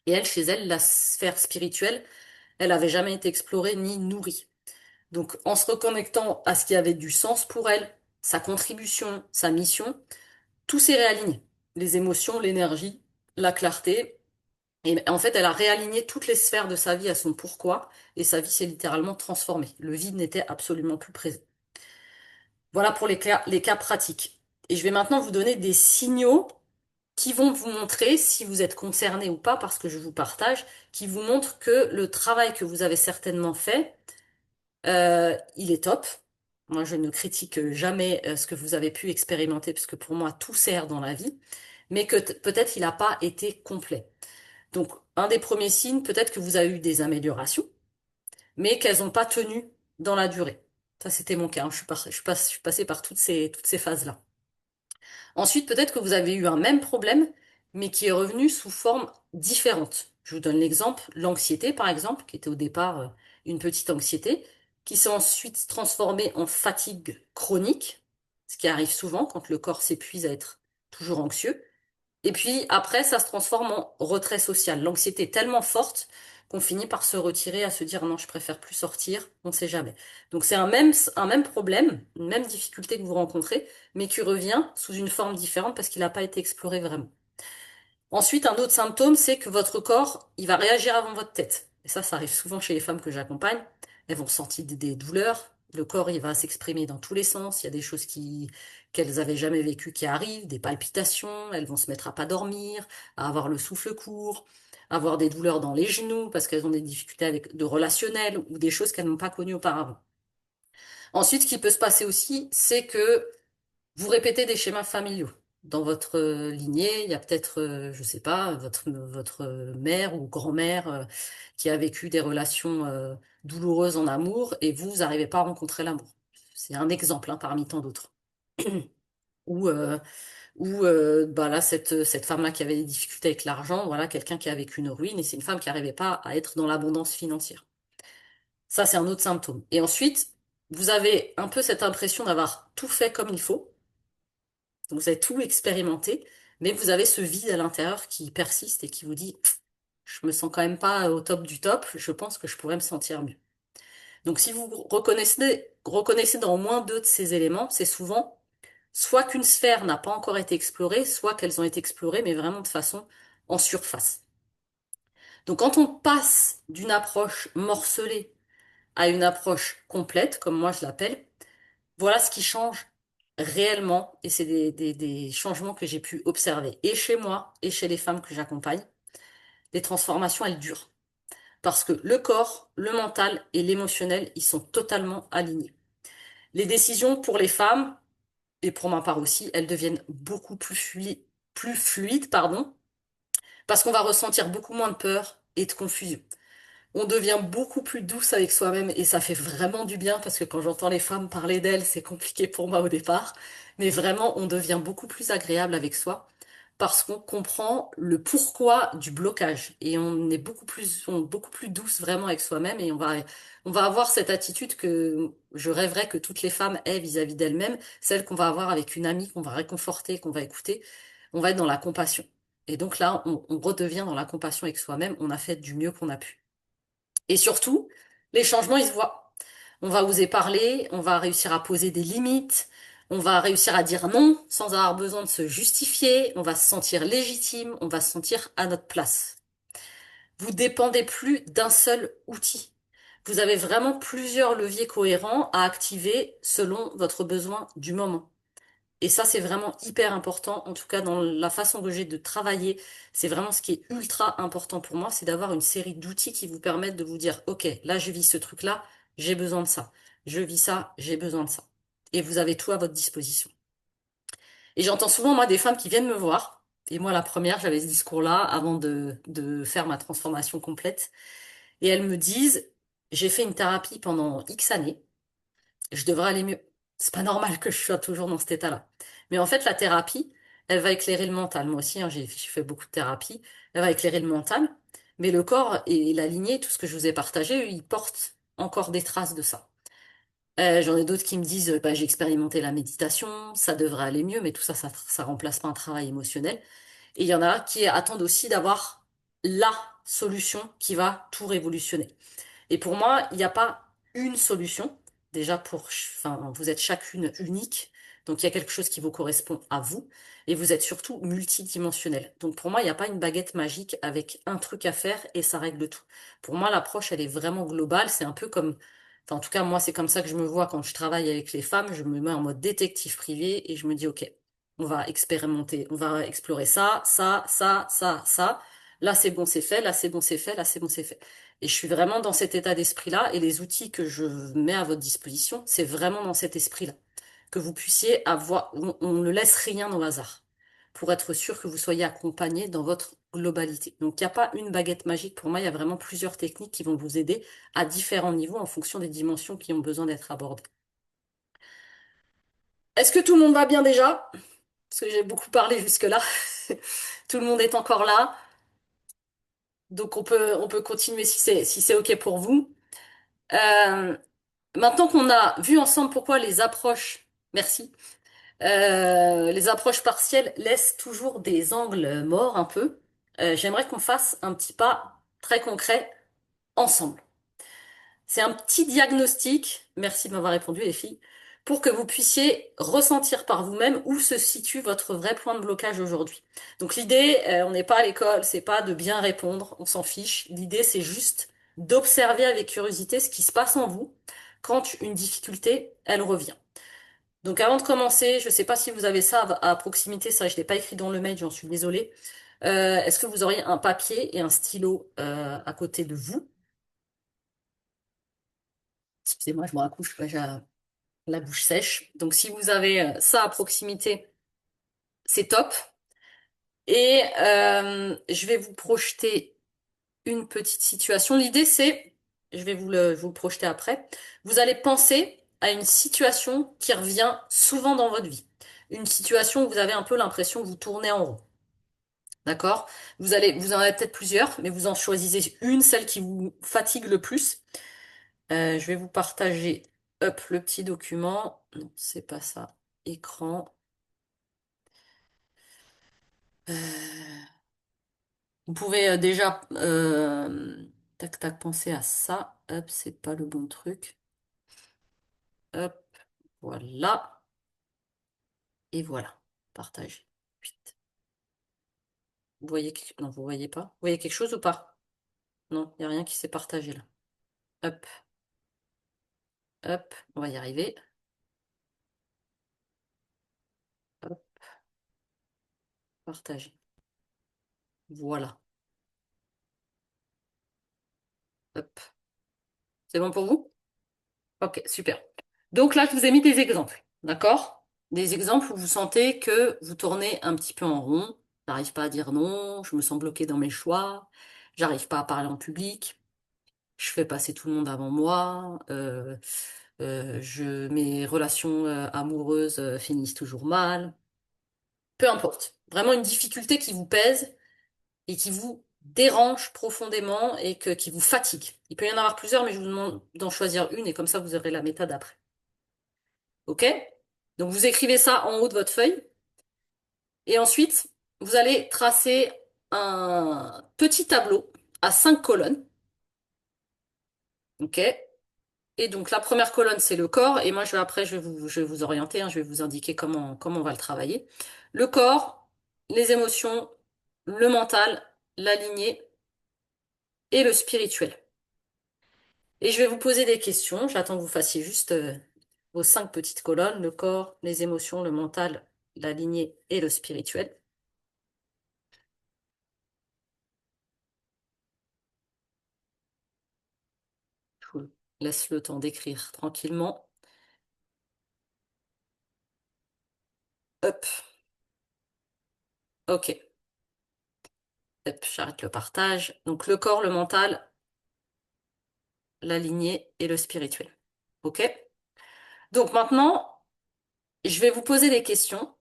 Et elle, chez elle, la sphère spirituelle, elle avait jamais été explorée ni nourrie. Donc, en se reconnectant à ce qui avait du sens pour elle, sa contribution, sa mission, tout s'est réaligné. Les émotions, l'énergie, la clarté. Et en fait, elle a réaligné toutes les sphères de sa vie à son pourquoi, et sa vie s'est littéralement transformée. Le vide n'était absolument plus présent. Voilà pour les cas pratiques. Et je vais maintenant vous donner des signaux qui vont vous montrer si vous êtes concerné ou pas, parce que je vous partage, qui vous montrent que le travail que vous avez certainement fait, il est top. Moi, je ne critique jamais ce que vous avez pu expérimenter, parce que pour moi, tout sert dans la vie, mais que peut-être il n'a pas été complet. Donc, un des premiers signes, peut-être que vous avez eu des améliorations, mais qu'elles n'ont pas tenu dans la durée. Ça, c'était mon cas, hein. Je suis passée par toutes ces phases-là. Ensuite, peut-être que vous avez eu un même problème, mais qui est revenu sous forme différente. Je vous donne l'exemple, l'anxiété, par exemple, qui était au départ une petite anxiété, qui s'est ensuite transformée en fatigue chronique, ce qui arrive souvent quand le corps s'épuise à être toujours anxieux. Et puis après, ça se transforme en retrait social. L'anxiété est tellement forte qu'on finit par se retirer, à se dire non, je préfère plus sortir, on ne sait jamais. Donc c'est un même problème, une même difficulté que vous rencontrez, mais qui revient sous une forme différente parce qu'il n'a pas été exploré vraiment. Ensuite, un autre symptôme, c'est que votre corps, il va réagir avant votre tête. Et ça arrive souvent chez les femmes que j'accompagne. Elles vont sentir des douleurs. Le corps, il va s'exprimer dans tous les sens. Il y a des choses qu'elles avaient jamais vécues qui arrivent, des palpitations. Elles vont se mettre à pas dormir, à avoir le souffle court, à avoir des douleurs dans les genoux parce qu'elles ont des difficultés de relationnel ou des choses qu'elles n'ont pas connues auparavant. Ensuite, ce qui peut se passer aussi, c'est que vous répétez des schémas familiaux. Dans votre lignée, il y a peut-être, je sais pas, votre mère ou grand-mère qui a vécu des relations douloureuses en amour et vous n'arrivez pas à rencontrer l'amour. C'est un exemple hein, parmi tant d'autres. Ou bah là, cette femme-là qui avait des difficultés avec l'argent, voilà, quelqu'un qui a vécu une ruine et c'est une femme qui n'arrivait pas à être dans l'abondance financière. Ça, c'est un autre symptôme. Et ensuite, vous avez un peu cette impression d'avoir tout fait comme il faut. Donc vous avez tout expérimenté, mais vous avez ce vide à l'intérieur qui persiste et qui vous dit, je me sens quand même pas au top du top, je pense que je pourrais me sentir mieux. Donc si vous reconnaissez dans au moins deux de ces éléments, c'est souvent soit qu'une sphère n'a pas encore été explorée, soit qu'elles ont été explorées, mais vraiment de façon en surface. Donc quand on passe d'une approche morcelée à une approche complète, comme moi je l'appelle, voilà ce qui change réellement, et c'est des changements que j'ai pu observer, et chez moi, et chez les femmes que j'accompagne. Les transformations, elles durent. Parce que le corps, le mental et l'émotionnel, ils sont totalement alignés. Les décisions pour les femmes, et pour ma part aussi, elles deviennent beaucoup plus fluides, pardon, parce qu'on va ressentir beaucoup moins de peur et de confusion. On devient beaucoup plus douce avec soi-même et ça fait vraiment du bien parce que quand j'entends les femmes parler d'elles, c'est compliqué pour moi au départ. Mais vraiment, on devient beaucoup plus agréable avec soi parce qu'on comprend le pourquoi du blocage et beaucoup plus douce vraiment avec soi-même et on va avoir cette attitude que je rêverais que toutes les femmes aient vis-à-vis d'elles-mêmes, celle qu'on va avoir avec une amie qu'on va réconforter, qu'on va écouter. On va être dans la compassion. Et donc là, on redevient dans la compassion avec soi-même. On a fait du mieux qu'on a pu. Et surtout, les changements, ils se voient. On va oser parler, on va réussir à poser des limites, on va réussir à dire non sans avoir besoin de se justifier, on va se sentir légitime, on va se sentir à notre place. Vous dépendez plus d'un seul outil. Vous avez vraiment plusieurs leviers cohérents à activer selon votre besoin du moment. Et ça, c'est vraiment hyper important, en tout cas dans la façon que j'ai de travailler. C'est vraiment ce qui est ultra important pour moi, c'est d'avoir une série d'outils qui vous permettent de vous dire, OK, là, je vis ce truc-là, j'ai besoin de ça. Je vis ça, j'ai besoin de ça. Et vous avez tout à votre disposition. Et j'entends souvent, moi, des femmes qui viennent me voir. Et moi, la première, j'avais ce discours-là avant de faire ma transformation complète. Et elles me disent, j'ai fait une thérapie pendant X années. Je devrais aller mieux. C'est pas normal que je sois toujours dans cet état-là. Mais en fait, la thérapie, elle va éclairer le mental. Moi aussi, hein, j'ai fait beaucoup de thérapie. Elle va éclairer le mental. Mais le corps et la lignée, tout ce que je vous ai partagé, ils portent encore des traces de ça. J'en ai d'autres qui me disent, bah, j'ai expérimenté la méditation, ça devrait aller mieux, mais tout ça, ça remplace pas un travail émotionnel. Et il y en a qui attendent aussi d'avoir la solution qui va tout révolutionner. Et pour moi, il n'y a pas une solution. Déjà enfin, vous êtes chacune unique. Donc il y a quelque chose qui vous correspond à vous. Et vous êtes surtout multidimensionnel. Donc pour moi, il n'y a pas une baguette magique avec un truc à faire et ça règle tout. Pour moi, l'approche, elle est vraiment globale. C'est un peu comme, enfin, en tout cas, moi, c'est comme ça que je me vois quand je travaille avec les femmes. Je me mets en mode détective privé et je me dis, OK, on va expérimenter, on va explorer ça. Là, c'est bon, c'est fait. Là, c'est bon, c'est fait. Là, c'est bon, c'est fait. Et je suis vraiment dans cet état d'esprit-là, et les outils que je mets à votre disposition, c'est vraiment dans cet esprit-là. Que vous puissiez avoir, on ne laisse rien au hasard, pour être sûr que vous soyez accompagné dans votre globalité. Donc il n'y a pas une baguette magique, pour moi, il y a vraiment plusieurs techniques qui vont vous aider à différents niveaux en fonction des dimensions qui ont besoin d'être abordées. Est-ce que tout le monde va bien déjà? Parce que j'ai beaucoup parlé jusque-là. Tout le monde est encore là, donc on peut continuer si c'est OK pour vous. Euh, Maintenant qu'on a vu ensemble pourquoi les approches, merci, les approches partielles laissent toujours des angles morts un peu, j'aimerais qu'on fasse un petit pas très concret ensemble. C'est un petit diagnostic, merci de m'avoir répondu les filles, pour que vous puissiez ressentir par vous-même où se situe votre vrai point de blocage aujourd'hui. Donc l'idée, on n'est pas à l'école, c'est pas de bien répondre, on s'en fiche. L'idée, c'est juste d'observer avec curiosité ce qui se passe en vous quand une difficulté, elle revient. Donc avant de commencer, je ne sais pas si vous avez ça à proximité, ça je l'ai pas écrit dans le mail, j'en suis désolée. Est-ce que vous auriez un papier et un stylo à côté de vous? Excusez-moi, je me raccouche, j'ai la bouche sèche. Donc si vous avez ça à proximité, c'est top. Et je vais vous projeter une petite situation. L'idée c'est, je vais vous le projeter après. Vous allez penser à une situation qui revient souvent dans votre vie. Une situation où vous avez un peu l'impression que vous tournez en rond. D'accord? Vous en avez peut-être plusieurs, mais vous en choisissez une, celle qui vous fatigue le plus. Je vais vous partager, hop, le petit document. Non, c'est pas ça. Écran. Euh, Vous pouvez déjà, tac, tac, penser à ça. Hop, c'est pas le bon truc. Hop, voilà. Et voilà. Partage. Vite. Vous voyez, non, vous voyez pas? Vous voyez quelque chose ou pas? Non, il n'y a rien qui s'est partagé là. Hop, hop, on va y arriver. Hop, partager. Voilà. Hop. C'est bon pour vous? Ok, super. Donc là, je vous ai mis des exemples, d'accord? Des exemples où vous sentez que vous tournez un petit peu en rond. J'arrive pas à dire non, je me sens bloquée dans mes choix, j'arrive pas à parler en public. je fais passer tout le monde avant moi, mes relations amoureuses finissent toujours mal. Peu importe. Vraiment une difficulté qui vous pèse et qui vous dérange profondément et qui vous fatigue. Il peut y en avoir plusieurs, mais je vous demande d'en choisir une et comme ça vous aurez la méthode après. OK? Donc vous écrivez ça en haut de votre feuille et ensuite vous allez tracer un petit tableau à 5 colonnes. OK? Et donc la première colonne c'est le corps et moi après je vais vous orienter, hein, je vais vous indiquer comment on va le travailler. Le corps, les émotions, le mental, la lignée et le spirituel. Et je vais vous poser des questions. J'attends que vous fassiez juste vos 5 petites colonnes, le corps, les émotions, le mental, la lignée et le spirituel. Je vous laisse le temps d'écrire tranquillement. Hop, ok. Hop, j'arrête le partage. Donc le corps, le mental, la lignée et le spirituel. Ok? Donc maintenant, je vais vous poser des questions.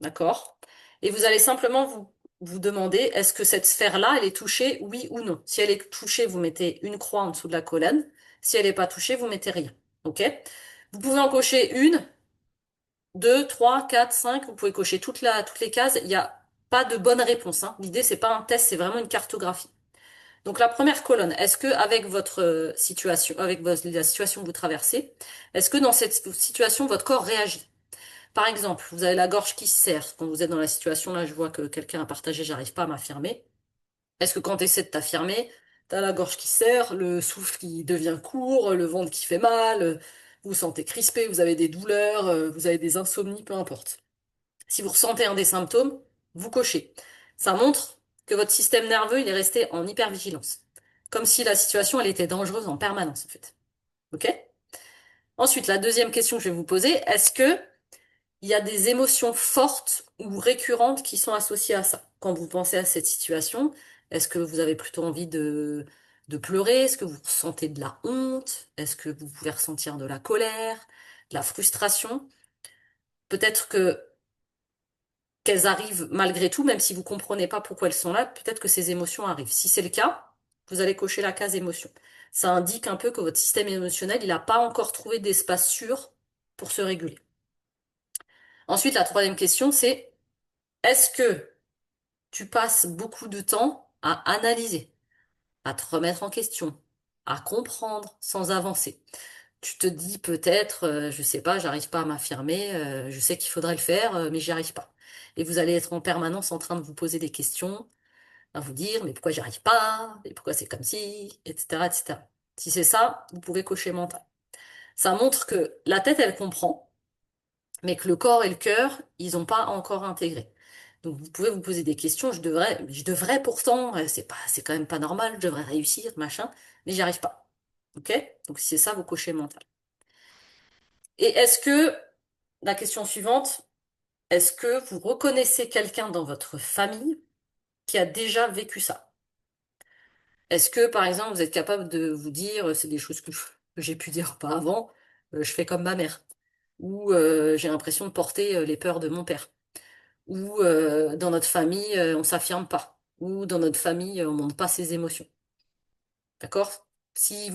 D'accord? Et vous allez simplement vous demander, est-ce que cette sphère-là, elle est touchée, oui ou non? Si elle est touchée, vous mettez une croix en dessous de la colonne. Si elle n'est pas touchée, vous mettez rien. OK? Vous pouvez en cocher une, deux, trois, quatre, cinq. Vous pouvez cocher toutes les cases. Il n'y a pas de bonne réponse, hein. L'idée, c'est pas un test, c'est vraiment une cartographie. Donc la première colonne, est-ce que avec votre situation, la situation que vous traversez, est-ce que dans cette situation, votre corps réagit? Par exemple, vous avez la gorge qui se serre. Quand vous êtes dans la situation, là, je vois que quelqu'un a partagé, j'arrive pas à m'affirmer. Est-ce que quand tu essaies de t'affirmer, t'as la gorge qui se serre, le souffle qui devient court, le ventre qui fait mal, vous vous sentez crispé, vous avez des douleurs, vous avez des insomnies, peu importe. Si vous ressentez un des symptômes, vous cochez. Ça montre que votre système nerveux, il est resté en hypervigilance. Comme si la situation, elle était dangereuse en permanence, en fait. OK? Ensuite, la deuxième question que je vais vous poser, est-ce que il y a des émotions fortes ou récurrentes qui sont associées à ça. Quand vous pensez à cette situation, est-ce que vous avez plutôt envie de pleurer? Est-ce que vous ressentez de la honte? Est-ce que vous pouvez ressentir de la colère, de la frustration? Peut-être que qu'elles arrivent malgré tout, même si vous comprenez pas pourquoi elles sont là, peut-être que ces émotions arrivent. Si c'est le cas, vous allez cocher la case émotion. Ça indique un peu que votre système émotionnel, il n'a pas encore trouvé d'espace sûr pour se réguler. Ensuite, la troisième question, c'est est-ce que tu passes beaucoup de temps à analyser, à te remettre en question, à comprendre sans avancer. Tu te dis peut-être, je sais pas, j'arrive pas à m'affirmer, je sais qu'il faudrait le faire, mais j'y arrive pas. Et vous allez être en permanence en train de vous poser des questions, à vous dire, mais pourquoi j'y arrive pas, mais pourquoi c'est comme si, etc., etc. Si c'est ça, vous pouvez cocher mental. Ça montre que la tête, elle comprend, mais que le corps et le cœur, ils n'ont pas encore intégré. Donc vous pouvez vous poser des questions, je devrais pourtant, c'est quand même pas normal, je devrais réussir, machin, mais j'y arrive pas. Ok? Donc si c'est ça, vous cochez mental. Et la question suivante, est-ce que vous reconnaissez quelqu'un dans votre famille qui a déjà vécu ça? Est-ce que, par exemple, vous êtes capable de vous dire, c'est des choses que j'ai pu dire auparavant, je fais comme ma mère, ou j'ai l'impression de porter les peurs de mon père. Ou dans notre famille, on s'affirme pas, ou dans notre famille, on montre pas ses émotions. D'accord? Si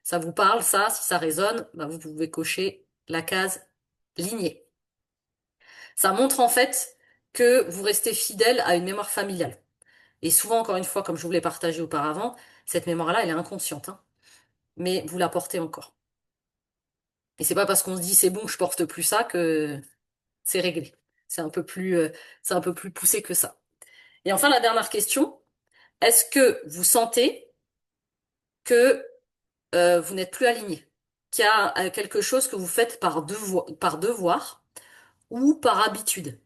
ça vous parle, ça, si ça résonne, bah, vous pouvez cocher la case lignée. Ça montre en fait que vous restez fidèle à une mémoire familiale. Et souvent, encore une fois, comme je vous l'ai partagé auparavant, cette mémoire-là, elle est inconsciente, hein, mais vous la portez encore. Et c'est pas parce qu'on se dit c'est bon, je porte plus ça que c'est réglé. C'est un peu plus, euh, c'est un peu plus poussé que ça. Et enfin, la dernière question. Est-ce que vous sentez que vous n'êtes plus aligné? Qu'il y a quelque chose que vous faites par devoir ou par habitude,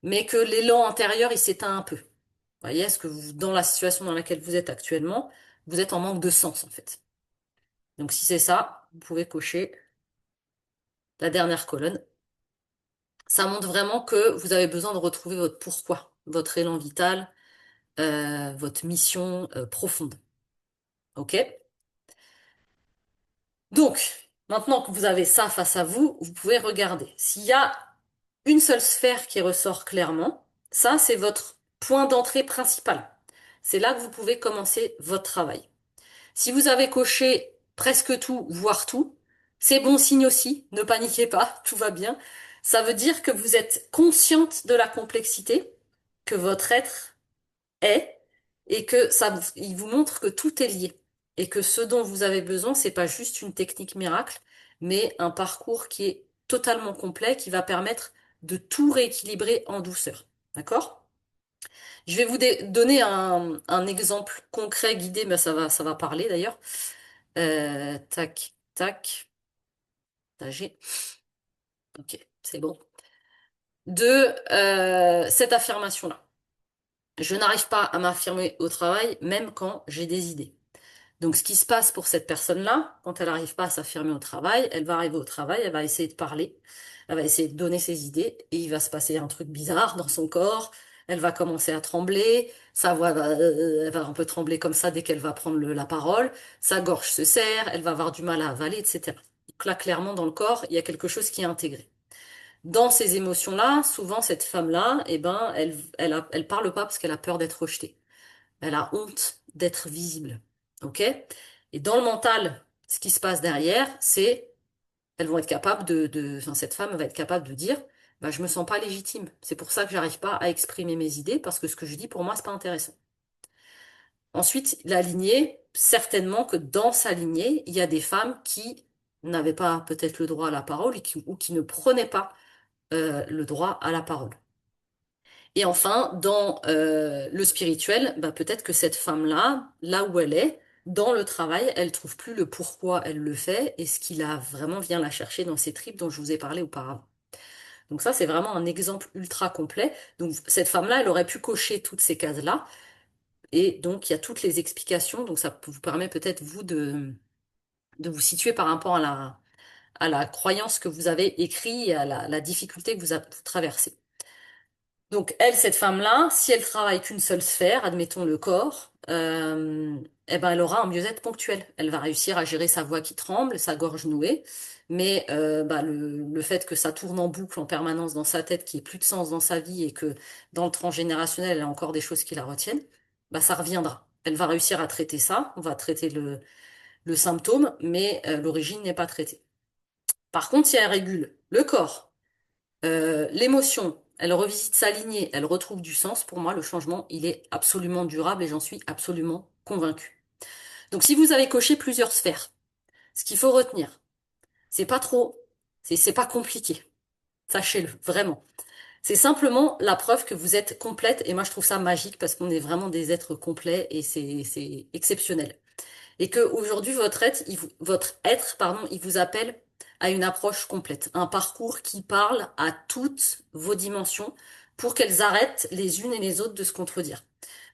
mais que l'élan intérieur, il s'éteint un peu? Vous voyez, est-ce que dans la situation dans laquelle vous êtes actuellement, vous êtes en manque de sens, en fait? Donc si c'est ça, vous pouvez cocher la dernière colonne. Ça montre vraiment que vous avez besoin de retrouver votre pourquoi, votre élan vital, votre mission profonde. OK? Donc, maintenant que vous avez ça face à vous, vous pouvez regarder. S'il y a une seule sphère qui ressort clairement, ça, c'est votre point d'entrée principal. C'est là que vous pouvez commencer votre travail. Si vous avez coché presque tout, voire tout, c'est bon signe aussi, ne paniquez pas, tout va bien. Ça veut dire que vous êtes consciente de la complexité que votre être est et que il vous montre que tout est lié et que ce dont vous avez besoin, c'est pas juste une technique miracle, mais un parcours qui est totalement complet, qui va permettre de tout rééquilibrer en douceur. D'accord? Je vais vous donner un exemple concret guidé, mais ça va parler d'ailleurs. Tac, tac, tagué. Ok, c'est bon. De cette affirmation-là. Je n'arrive pas à m'affirmer au travail, même quand j'ai des idées. Donc, ce qui se passe pour cette personne-là, quand elle n'arrive pas à s'affirmer au travail, elle va arriver au travail, elle va essayer de parler, elle va essayer de donner ses idées, et il va se passer un truc bizarre dans son corps. Elle va commencer à trembler, sa voix va, elle va un peu trembler comme ça dès qu'elle va prendre la parole, sa gorge se serre, elle va avoir du mal à avaler, etc. Donc là, clairement, dans le corps, il y a quelque chose qui est intégré. Dans ces émotions-là, souvent, cette femme-là, eh ben, elle parle pas parce qu'elle a peur d'être rejetée. Elle a honte d'être visible. OK? Et dans le mental, ce qui se passe derrière, c'est elles vont être capables enfin, cette femme va être capable de dire, bah, je me sens pas légitime. C'est pour ça que j'arrive pas à exprimer mes idées parce que ce que je dis pour moi, c'est pas intéressant. Ensuite, la lignée, certainement que dans sa lignée, il y a des femmes qui n'avaient pas peut-être le droit à la parole ou qui ne prenaient pas le droit à la parole. Et enfin, dans le spirituel, bah, peut-être que cette femme-là, là où elle est, dans le travail, elle trouve plus le pourquoi elle le fait et ce qui la vraiment vient la chercher dans ces tripes dont je vous ai parlé auparavant. Donc ça, c'est vraiment un exemple ultra complet. Donc cette femme-là, elle aurait pu cocher toutes ces cases-là et donc il y a toutes les explications. Donc ça vous permet peut-être vous de vous situer par rapport à la croyance que vous avez écrite et à la difficulté que vous traversez. Donc elle, cette femme-là, si elle travaille qu'une seule sphère, admettons le corps, eh ben elle aura un mieux-être ponctuel. Elle va réussir à gérer sa voix qui tremble, sa gorge nouée, mais bah, le fait que ça tourne en boucle en permanence dans sa tête, qu'il n'y ait plus de sens dans sa vie et que dans le transgénérationnel, elle a encore des choses qui la retiennent, bah ça reviendra. Elle va réussir à traiter ça, on va traiter le symptôme, mais l'origine n'est pas traitée. Par contre, si elle régule le corps, l'émotion, elle revisite sa lignée, elle retrouve du sens. Pour moi, le changement, il est absolument durable et j'en suis absolument convaincue. Donc, si vous avez coché plusieurs sphères, ce qu'il faut retenir, c'est pas trop, c'est pas compliqué. Sachez-le, vraiment. C'est simplement la preuve que vous êtes complète et moi, je trouve ça magique parce qu'on est vraiment des êtres complets et c'est exceptionnel. Et que aujourd'hui votre être, pardon, il vous appelle à une approche complète, un parcours qui parle à toutes vos dimensions pour qu'elles arrêtent les unes et les autres de se contredire.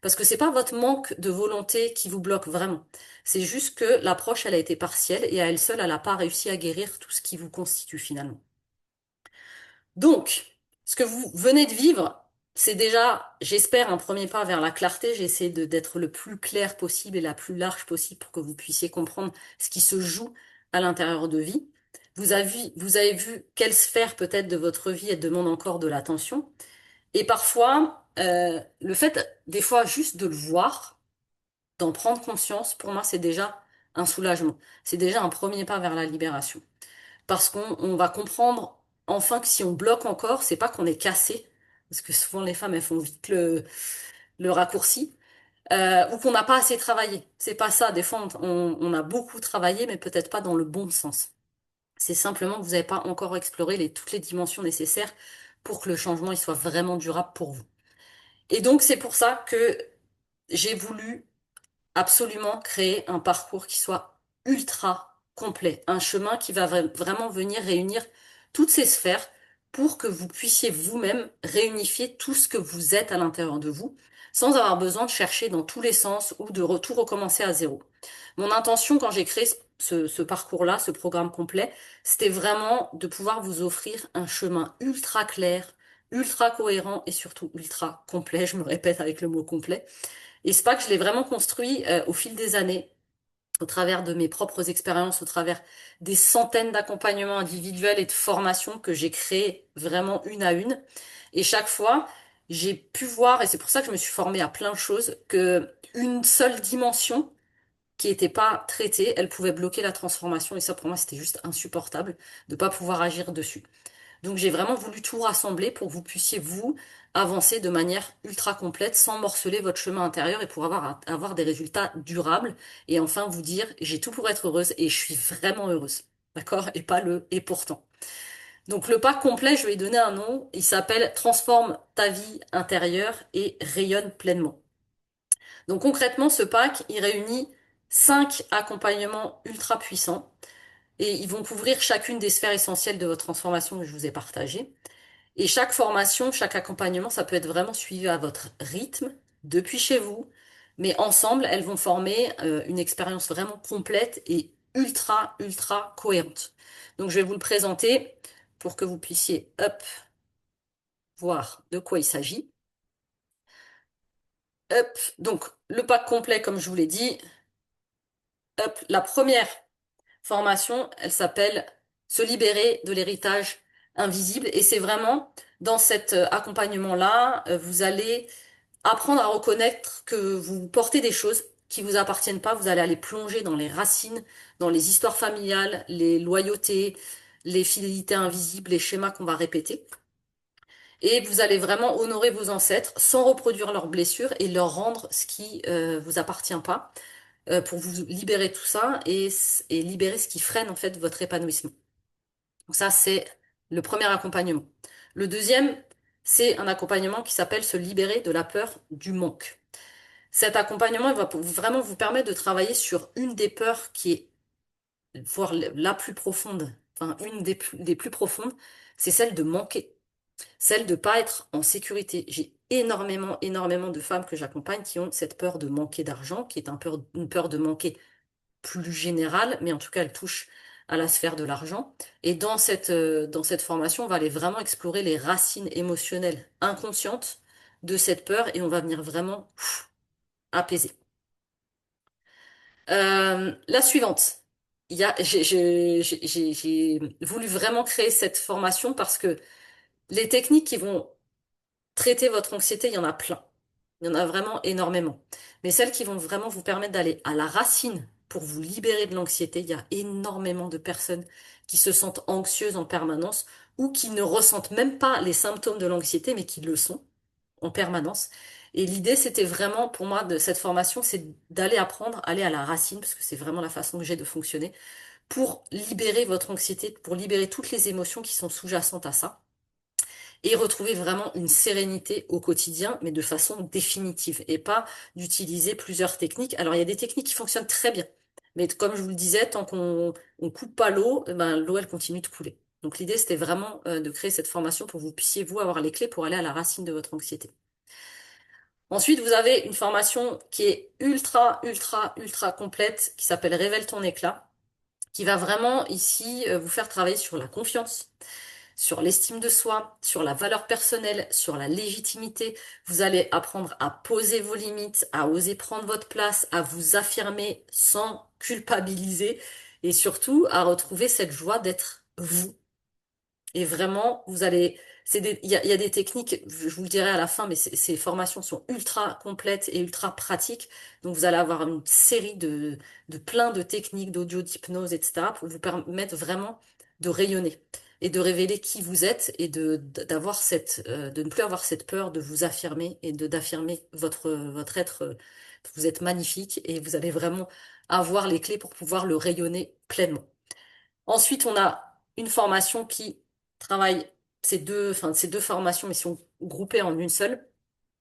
Parce que c'est pas votre manque de volonté qui vous bloque vraiment. C'est juste que l'approche, elle a été partielle et à elle seule, elle n'a pas réussi à guérir tout ce qui vous constitue finalement. Donc, ce que vous venez de vivre, c'est déjà, j'espère, un premier pas vers la clarté. J'ai essayé d'être le plus clair possible et la plus large possible pour que vous puissiez comprendre ce qui se joue à l'intérieur de vie. Vous avez vu quelle sphère peut-être de votre vie elle demande encore de l'attention. Et parfois, le fait, des fois, juste de le voir, d'en prendre conscience, pour moi, c'est déjà un soulagement. C'est déjà un premier pas vers la libération parce qu'on va comprendre enfin que si on bloque encore, c'est pas qu'on est cassé, parce que souvent les femmes elles font vite le raccourci, ou qu'on n'a pas assez travaillé. C'est pas ça. Des fois on a beaucoup travaillé, mais peut-être pas dans le bon sens. C'est simplement que vous n'avez pas encore exploré toutes les dimensions nécessaires pour que le changement il soit vraiment durable pour vous. Et donc c'est pour ça que j'ai voulu absolument créer un parcours qui soit ultra complet, un chemin qui va vraiment venir réunir toutes ces sphères pour que vous puissiez vous-même réunifier tout ce que vous êtes à l'intérieur de vous, sans avoir besoin de chercher dans tous les sens ou de tout recommencer à zéro. Mon intention quand j'ai créé ce parcours-là, ce programme complet, c'était vraiment de pouvoir vous offrir un chemin ultra clair, ultra cohérent et surtout ultra complet. Je me répète avec le mot complet et c'est pas que je l'ai vraiment construit au fil des années. au travers de mes propres expériences, au travers des centaines d'accompagnements individuels et de formations que j'ai créés vraiment une à une. Et chaque fois, j'ai pu voir, et c'est pour ça que je me suis formée à plein de choses, que une seule dimension qui n'était pas traitée, elle pouvait bloquer la transformation. Et ça, pour moi, c'était juste insupportable de pas pouvoir agir dessus. Donc j'ai vraiment voulu tout rassembler pour que vous puissiez, vous, avancer de manière ultra complète sans morceler votre chemin intérieur et pour avoir des résultats durables et enfin vous dire, j'ai tout pour être heureuse et je suis vraiment heureuse. D'accord? Et pas le et pourtant. Donc le pack complet, je lui ai donné un nom, il s'appelle Transforme ta vie intérieure et rayonne pleinement. Donc concrètement, ce pack, il réunit 5 accompagnements ultra puissants et ils vont couvrir chacune des sphères essentielles de votre transformation que je vous ai partagées. Et chaque formation, chaque accompagnement, ça peut être vraiment suivi à votre rythme, depuis chez vous, mais ensemble, elles vont former une expérience vraiment complète et ultra cohérente. Donc, je vais vous le présenter pour que vous puissiez, hop, voir de quoi il s'agit. Hop, donc le pack complet, comme je vous l'ai dit, hop, la première formation, elle s'appelle Se libérer de l'héritage invisible, et c'est vraiment dans cet accompagnement-là, vous allez apprendre à reconnaître que vous portez des choses qui vous appartiennent pas. Vous allez aller plonger dans les racines, dans les histoires familiales, les loyautés, les fidélités invisibles, les schémas qu'on va répéter. Et vous allez vraiment honorer vos ancêtres sans reproduire leurs blessures et leur rendre ce qui vous appartient pas pour vous libérer de tout ça et libérer ce qui freine en fait votre épanouissement. Donc ça, c'est le premier accompagnement. Le deuxième, c'est un accompagnement qui s'appelle Se libérer de la peur du manque. Cet accompagnement, il va vraiment vous permettre de travailler sur une des peurs qui est, voire la plus profonde, enfin une des plus profondes, c'est celle de manquer, celle de pas être en sécurité. J'ai énormément de femmes que j'accompagne qui ont cette peur de manquer d'argent, qui est une peur de manquer plus générale, mais en tout cas, elle touche à la sphère de l'argent. Et dans cette formation, on va aller vraiment explorer les racines émotionnelles inconscientes de cette peur et on va venir vraiment apaiser. La suivante. J'ai voulu vraiment créer cette formation parce que les techniques qui vont traiter votre anxiété, il y en a plein. Il y en a vraiment énormément. Mais celles qui vont vraiment vous permettre d'aller à la racine pour vous libérer de l'anxiété, il y a énormément de personnes qui se sentent anxieuses en permanence ou qui ne ressentent même pas les symptômes de l'anxiété, mais qui le sont en permanence. Et l'idée, c'était vraiment pour moi de cette formation, c'est d'aller apprendre, aller à la racine, parce que c'est vraiment la façon que j'ai de fonctionner, pour libérer votre anxiété, pour libérer toutes les émotions qui sont sous-jacentes à ça, et retrouver vraiment une sérénité au quotidien, mais de façon définitive, et pas d'utiliser plusieurs techniques. Alors, il y a des techniques qui fonctionnent très bien, mais comme je vous le disais, tant qu'on on coupe pas l'eau, ben, l'eau, elle continue de couler. Donc l'idée, c'était vraiment de créer cette formation pour que vous puissiez, vous, avoir les clés pour aller à la racine de votre anxiété. Ensuite, vous avez une formation qui est ultra complète, qui s'appelle Révèle ton éclat, qui va vraiment ici vous faire travailler sur la confiance, sur l'estime de soi, sur la valeur personnelle, sur la légitimité. Vous allez apprendre à poser vos limites, à oser prendre votre place, à vous affirmer sans culpabiliser et surtout à retrouver cette joie d'être vous. Et vraiment, vous allez, il y a des techniques, je vous le dirai à la fin, mais ces formations sont ultra complètes et ultra pratiques. Donc, vous allez avoir une série de plein de techniques d'audio, d'hypnose, etc. pour vous permettre vraiment de rayonner et de révéler qui vous êtes et de ne plus avoir cette peur de vous affirmer et d'affirmer votre être. Vous êtes magnifique et vous allez vraiment avoir les clés pour pouvoir le rayonner pleinement. Ensuite, on a une formation qui travaille ces deux formations, mais sont groupées en une seule,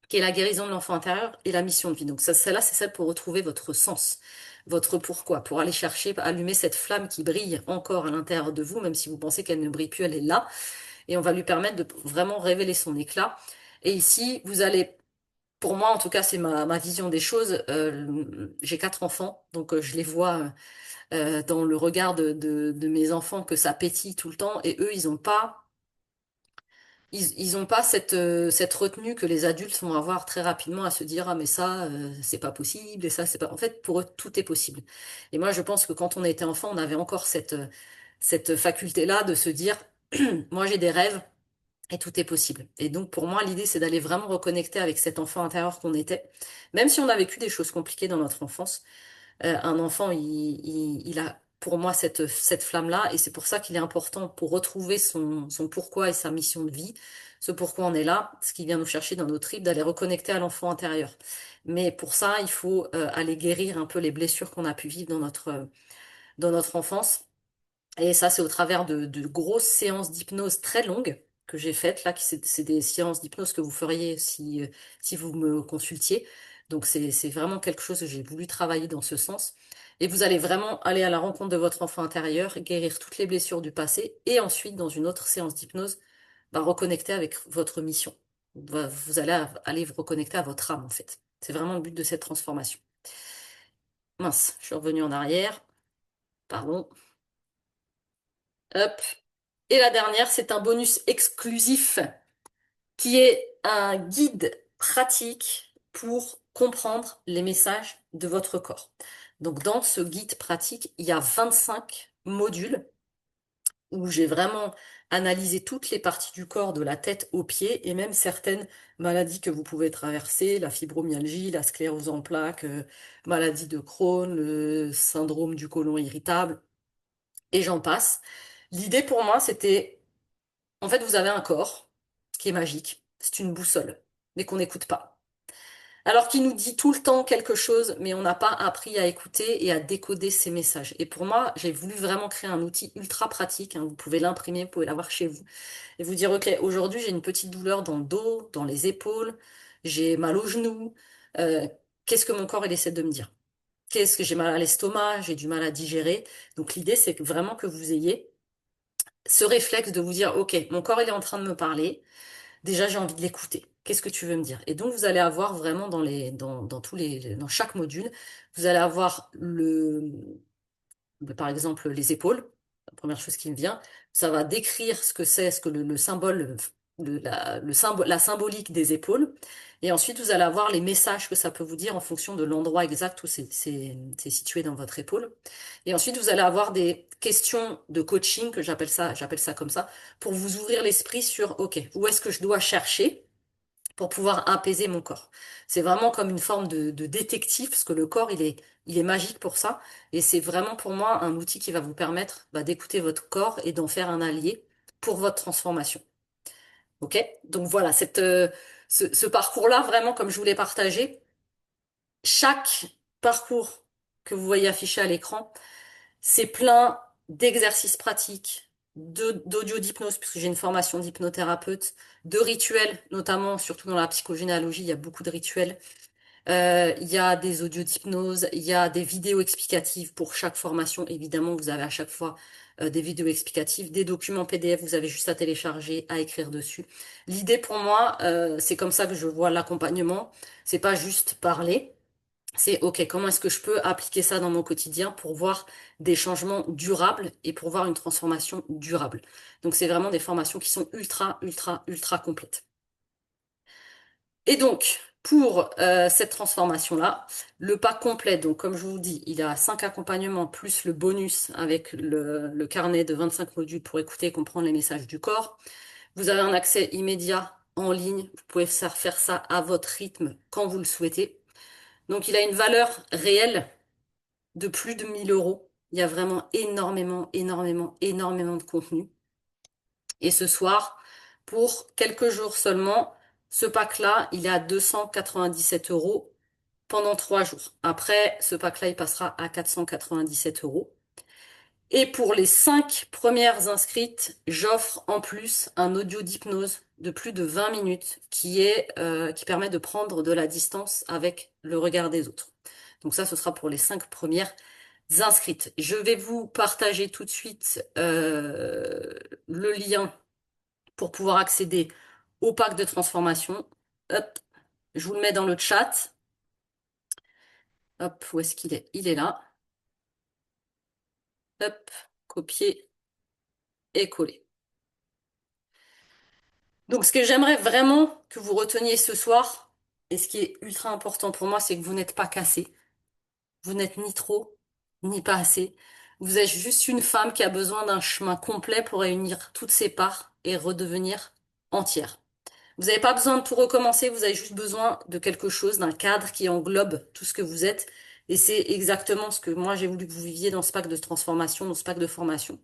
qui est la guérison de l'enfant intérieur et la mission de vie. Donc ça, celle-là, c'est celle pour retrouver votre sens, votre pourquoi, pour aller chercher, allumer cette flamme qui brille encore à l'intérieur de vous, même si vous pensez qu'elle ne brille plus, elle est là, et on va lui permettre de vraiment révéler son éclat. Et ici, vous allez, pour moi, en tout cas, c'est ma vision des choses. J'ai 4 enfants, donc je les vois dans le regard de mes enfants que ça pétille tout le temps et eux, ils ont pas ils ont pas cette retenue que les adultes vont avoir très rapidement à se dire, ah, mais ça, c'est pas possible, et ça, c'est pas. En fait, pour eux, tout est possible. Et moi, je pense que quand on était enfant, on avait encore cette faculté-là de se dire, moi, j'ai des rêves et tout est possible. Et donc, pour moi, l'idée, c'est d'aller vraiment reconnecter avec cet enfant intérieur qu'on était, même si on a vécu des choses compliquées dans notre enfance. Un enfant, il a pour moi cette flamme-là, et c'est pour ça qu'il est important pour retrouver son pourquoi et sa mission de vie, ce pourquoi on est là, ce qui vient nous chercher dans nos tripes, d'aller reconnecter à l'enfant intérieur. Mais pour ça, il faut aller guérir un peu les blessures qu'on a pu vivre dans notre enfance. Et ça, c'est au travers de grosses séances d'hypnose très longues que j'ai faites, là, c'est des séances d'hypnose que vous feriez si vous me consultiez. Donc, c'est vraiment quelque chose que j'ai voulu travailler dans ce sens. Et vous allez vraiment aller à la rencontre de votre enfant intérieur, guérir toutes les blessures du passé, et ensuite, dans une autre séance d'hypnose, bah, reconnecter avec votre mission. Vous allez aller vous reconnecter à votre âme, en fait. C'est vraiment le but de cette transformation. Mince, je suis revenue en arrière. Pardon. Hop. Et la dernière, c'est un bonus exclusif qui est un guide pratique pour comprendre les messages de votre corps. Donc dans ce guide pratique, il y a 25 modules où j'ai vraiment analysé toutes les parties du corps, de la tête aux pieds, et même certaines maladies que vous pouvez traverser, la fibromyalgie, la sclérose en plaques, maladie de Crohn, le syndrome du côlon irritable, et j'en passe. L'idée pour moi, c'était en fait, vous avez un corps qui est magique. C'est une boussole, mais qu'on n'écoute pas. Alors qu'il nous dit tout le temps quelque chose, mais on n'a pas appris à écouter et à décoder ces messages. Et pour moi, j'ai voulu vraiment créer un outil ultra pratique, hein. Vous pouvez l'imprimer, vous pouvez l'avoir chez vous. Et vous dire, OK, aujourd'hui, j'ai une petite douleur dans le dos, dans les épaules, j'ai mal aux genoux. Euh, qu'est-ce que mon corps, il essaie de me dire? Qu'est-ce que j'ai mal à l'estomac, j'ai du mal à digérer. Donc l'idée, c'est vraiment que vous ayez ce réflexe de vous dire, OK, mon corps, il est en train de me parler. Déjà, j'ai envie de l'écouter. Qu'est-ce que tu veux me dire? Et donc, vous allez avoir vraiment dans tous dans chaque module, vous allez avoir par exemple, les épaules. La première chose qui me vient, ça va décrire ce que c'est, ce que le symbole, la symbolique des épaules. Et ensuite, vous allez avoir les messages que ça peut vous dire en fonction de l'endroit exact où c'est situé dans votre épaule. Et ensuite, vous allez avoir des questions de coaching, que j'appelle ça comme ça, pour vous ouvrir l'esprit sur, OK, où est-ce que je dois chercher pour pouvoir apaiser mon corps. C'est vraiment comme une forme de détective, parce que le corps, il est magique pour ça. Et c'est vraiment pour moi un outil qui va vous permettre bah, d'écouter votre corps et d'en faire un allié pour votre transformation. OK? Donc voilà, ce parcours-là, vraiment, comme je voulais partager, chaque parcours que vous voyez affiché à l'écran, c'est plein d'exercices pratiques, d'audio d'hypnose, puisque j'ai une formation d'hypnothérapeute, de rituels, notamment, surtout dans la psychogénéalogie, il y a beaucoup de rituels. Il y a des audios d'hypnose, il y a des vidéos explicatives pour chaque formation. Évidemment, vous avez à chaque fois des vidéos explicatives, des documents PDF, vous avez juste à télécharger, à écrire dessus. L'idée pour moi, c'est comme ça que je vois l'accompagnement. C'est pas juste parler. C'est OK, comment est-ce que je peux appliquer ça dans mon quotidien pour voir des changements durables et pour voir une transformation durable. Donc c'est vraiment des formations qui sont ultra, ultra, ultra complètes. Et donc, pour cette transformation-là, le pas complet, donc comme je vous dis, il y a 5 accompagnements plus le bonus avec le carnet de 25 modules pour écouter et comprendre les messages du corps. Vous avez un accès immédiat en ligne, vous pouvez faire ça à votre rythme quand vous le souhaitez. Donc il a une valeur réelle de plus de 1 000 euros. Il y a vraiment énormément, énormément, énormément de contenu. Et ce soir, pour quelques jours seulement, ce pack-là, il est à 297 euros pendant 3 jours. Après, ce pack-là, il passera à 497 euros. Et pour les 5 premières inscrites, j'offre en plus un audio d'hypnose de plus de 20 minutes qui permet de prendre de la distance avec le regard des autres. Donc ça, ce sera pour les 5 premières inscrites. Je vais vous partager tout de suite le lien pour pouvoir accéder au pack de transformation. Hop, je vous le mets dans le chat. Hop, où est-ce qu'il est? Il est là. Hop, copier et coller. Donc, ce que j'aimerais vraiment que vous reteniez ce soir, et ce qui est ultra important pour moi, c'est que vous n'êtes pas cassé. Vous n'êtes ni trop, ni pas assez. Vous êtes juste une femme qui a besoin d'un chemin complet pour réunir toutes ses parts et redevenir entière. Vous n'avez pas besoin de tout recommencer, vous avez juste besoin de quelque chose, d'un cadre qui englobe tout ce que vous êtes. Et c'est exactement ce que moi j'ai voulu que vous viviez dans ce pack de transformation, dans ce pack de formation.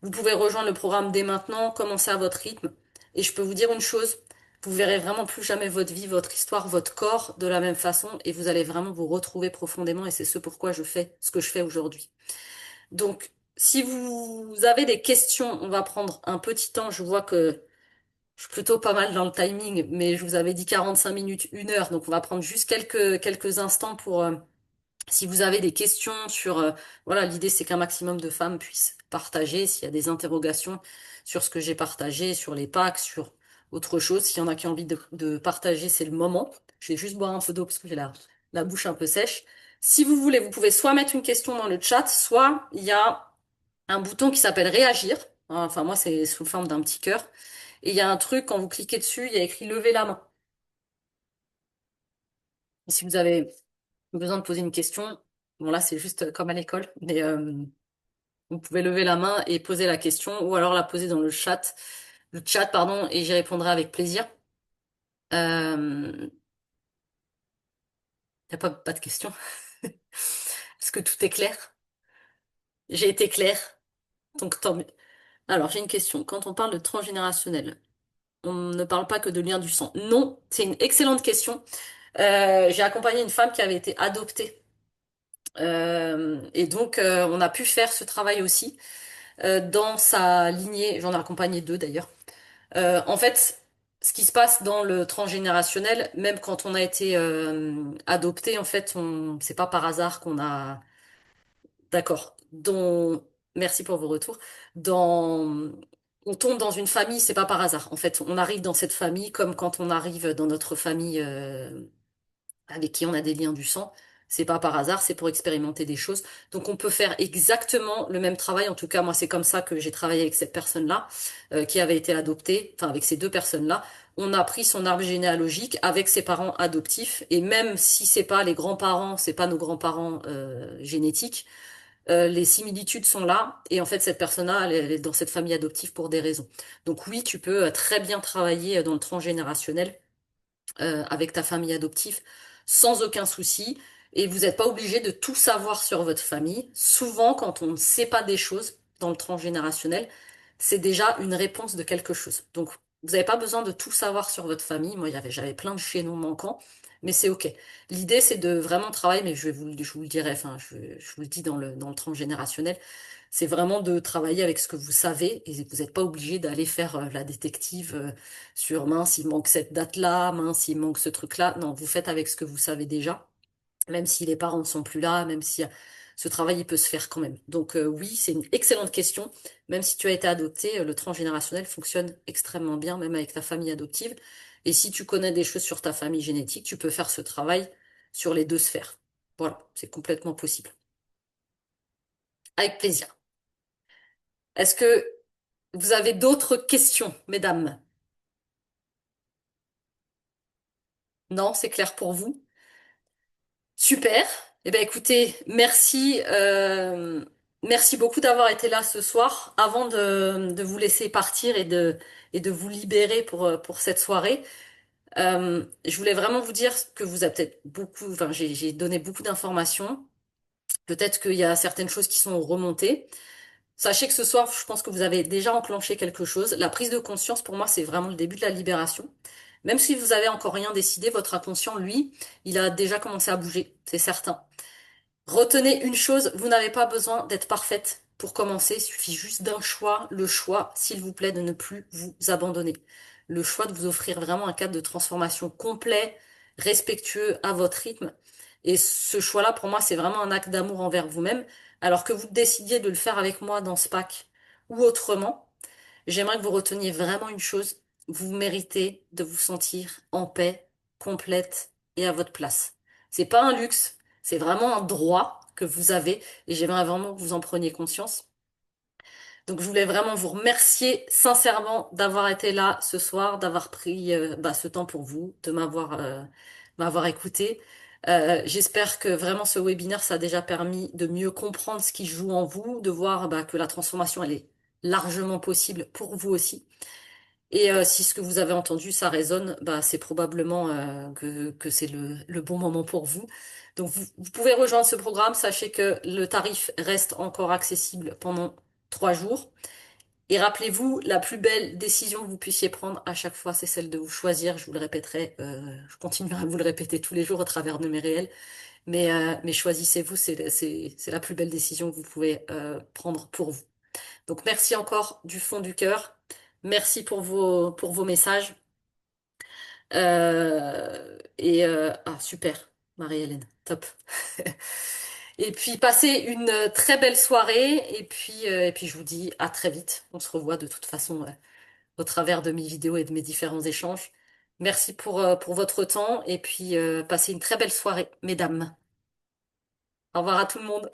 Vous pouvez rejoindre le programme dès maintenant, commencer à votre rythme. Et je peux vous dire une chose, vous verrez vraiment plus jamais votre vie, votre histoire, votre corps de la même façon et vous allez vraiment vous retrouver profondément et c'est ce pourquoi je fais ce que je fais aujourd'hui. Donc, si vous avez des questions, on va prendre un petit temps. Je vois que je suis plutôt pas mal dans le timing, mais je vous avais dit 45 minutes, 1 heure. Donc, on va prendre juste quelques instants pour, si vous avez des questions sur, voilà, l'idée c'est qu'un maximum de femmes puissent partager. S'il y a des interrogations sur ce que j'ai partagé, sur les packs, sur autre chose, s'il y en a qui ont envie de partager, c'est le moment. Je vais juste boire un peu d'eau parce que j'ai la bouche un peu sèche. Si vous voulez, vous pouvez soit mettre une question dans le chat, soit il y a un bouton qui s'appelle réagir. Enfin, moi, c'est sous forme d'un petit cœur. Et il y a un truc, quand vous cliquez dessus, il y a écrit lever la main. Et si vous avez besoin de poser une question, bon là, c'est juste comme à l'école, mais vous pouvez lever la main et poser la question, ou alors la poser dans le chat, pardon, et j'y répondrai avec plaisir. Y a pas de question. Est-ce que tout est clair? J'ai été claire, donc tant mieux. Alors, j'ai une question. Quand on parle de transgénérationnel, on ne parle pas que de lien du sang. Non, c'est une excellente question. J'ai accompagné une femme qui avait été adoptée. Et donc, on a pu faire ce travail aussi dans sa lignée. J'en ai accompagné deux d'ailleurs. En fait, ce qui se passe dans le transgénérationnel, même quand on a été adopté, en fait, c'est pas par hasard qu'on a. D'accord. Merci pour vos retours. Dans... On tombe dans une famille, c'est pas par hasard. En fait, on arrive dans cette famille comme quand on arrive dans notre famille avec qui on a des liens du sang. C'est pas par hasard, c'est pour expérimenter des choses. Donc on peut faire exactement le même travail. En tout cas, moi, c'est comme ça que j'ai travaillé avec cette personne-là, qui avait été adoptée, enfin avec ces deux personnes-là. On a pris son arbre généalogique avec ses parents adoptifs, et même si c'est pas les grands-parents, c'est pas nos grands-parents génétiques, les similitudes sont là. Et en fait, cette personne-là, elle est dans cette famille adoptive pour des raisons. Donc oui, tu peux très bien travailler dans le transgénérationnel avec ta famille adoptive sans aucun souci. Et vous n'êtes pas obligé de tout savoir sur votre famille. Souvent, quand on ne sait pas des choses dans le transgénérationnel, c'est déjà une réponse de quelque chose. Donc, vous n'avez pas besoin de tout savoir sur votre famille. Moi, j'avais plein de chaînons manquants, mais c'est OK. L'idée, c'est de vraiment travailler, mais je vous le dirai, enfin, je vous le dis dans le transgénérationnel, c'est vraiment de travailler avec ce que vous savez et vous n'êtes pas obligé d'aller faire la détective sur mince, il manque cette date-là, mince, il manque ce truc-là. Non, vous faites avec ce que vous savez déjà, même si les parents ne sont plus là, même si ce travail il peut se faire quand même. Donc oui, c'est une excellente question. Même si tu as été adopté, le transgénérationnel fonctionne extrêmement bien, même avec ta famille adoptive. Et si tu connais des choses sur ta famille génétique, tu peux faire ce travail sur les deux sphères. Voilà, c'est complètement possible. Avec plaisir. Est-ce que vous avez d'autres questions, mesdames? Non, c'est clair pour vous? Super. Eh ben écoutez, merci beaucoup d'avoir été là ce soir. Avant de vous laisser partir et de vous libérer pour cette soirée, je voulais vraiment vous dire que vous avez peut-être beaucoup, enfin j'ai donné beaucoup d'informations. Peut-être qu'il y a certaines choses qui sont remontées. Sachez que ce soir, je pense que vous avez déjà enclenché quelque chose. La prise de conscience, pour moi, c'est vraiment le début de la libération. Même si vous avez encore rien décidé, votre inconscient, lui, il a déjà commencé à bouger, c'est certain. Retenez une chose, vous n'avez pas besoin d'être parfaite pour commencer, il suffit juste d'un choix, le choix, s'il vous plaît, de ne plus vous abandonner. Le choix de vous offrir vraiment un cadre de transformation complet, respectueux à votre rythme. Et ce choix-là, pour moi, c'est vraiment un acte d'amour envers vous-même. Alors que vous décidiez de le faire avec moi dans ce pack ou autrement, j'aimerais que vous reteniez vraiment une chose. Vous méritez de vous sentir en paix, complète et à votre place. C'est pas un luxe, c'est vraiment un droit que vous avez et j'aimerais vraiment que vous en preniez conscience. Donc je voulais vraiment vous remercier sincèrement d'avoir été là ce soir, d'avoir pris ce temps pour vous, de m'avoir écouté. J'espère que vraiment ce webinaire, ça a déjà permis de mieux comprendre ce qui joue en vous, de voir que la transformation, elle est largement possible pour vous aussi. Et si ce que vous avez entendu, ça résonne, c'est probablement que c'est le bon moment pour vous. Donc vous pouvez rejoindre ce programme. Sachez que le tarif reste encore accessible pendant 3 jours. Et rappelez-vous, la plus belle décision que vous puissiez prendre à chaque fois, c'est celle de vous choisir. Je vous le répéterai, je continuerai à vous le répéter tous les jours au travers de mes réels. Mais choisissez-vous, c'est la plus belle décision que vous pouvez prendre pour vous. Donc merci encore du fond du cœur. Merci pour vos messages. Super, Marie-Hélène, top. Et puis passez une très belle soirée. Et puis je vous dis à très vite. On se revoit de toute façon au travers de mes vidéos et de mes différents échanges. Merci pour votre temps. Et puis passez une très belle soirée, mesdames. Au revoir à tout le monde.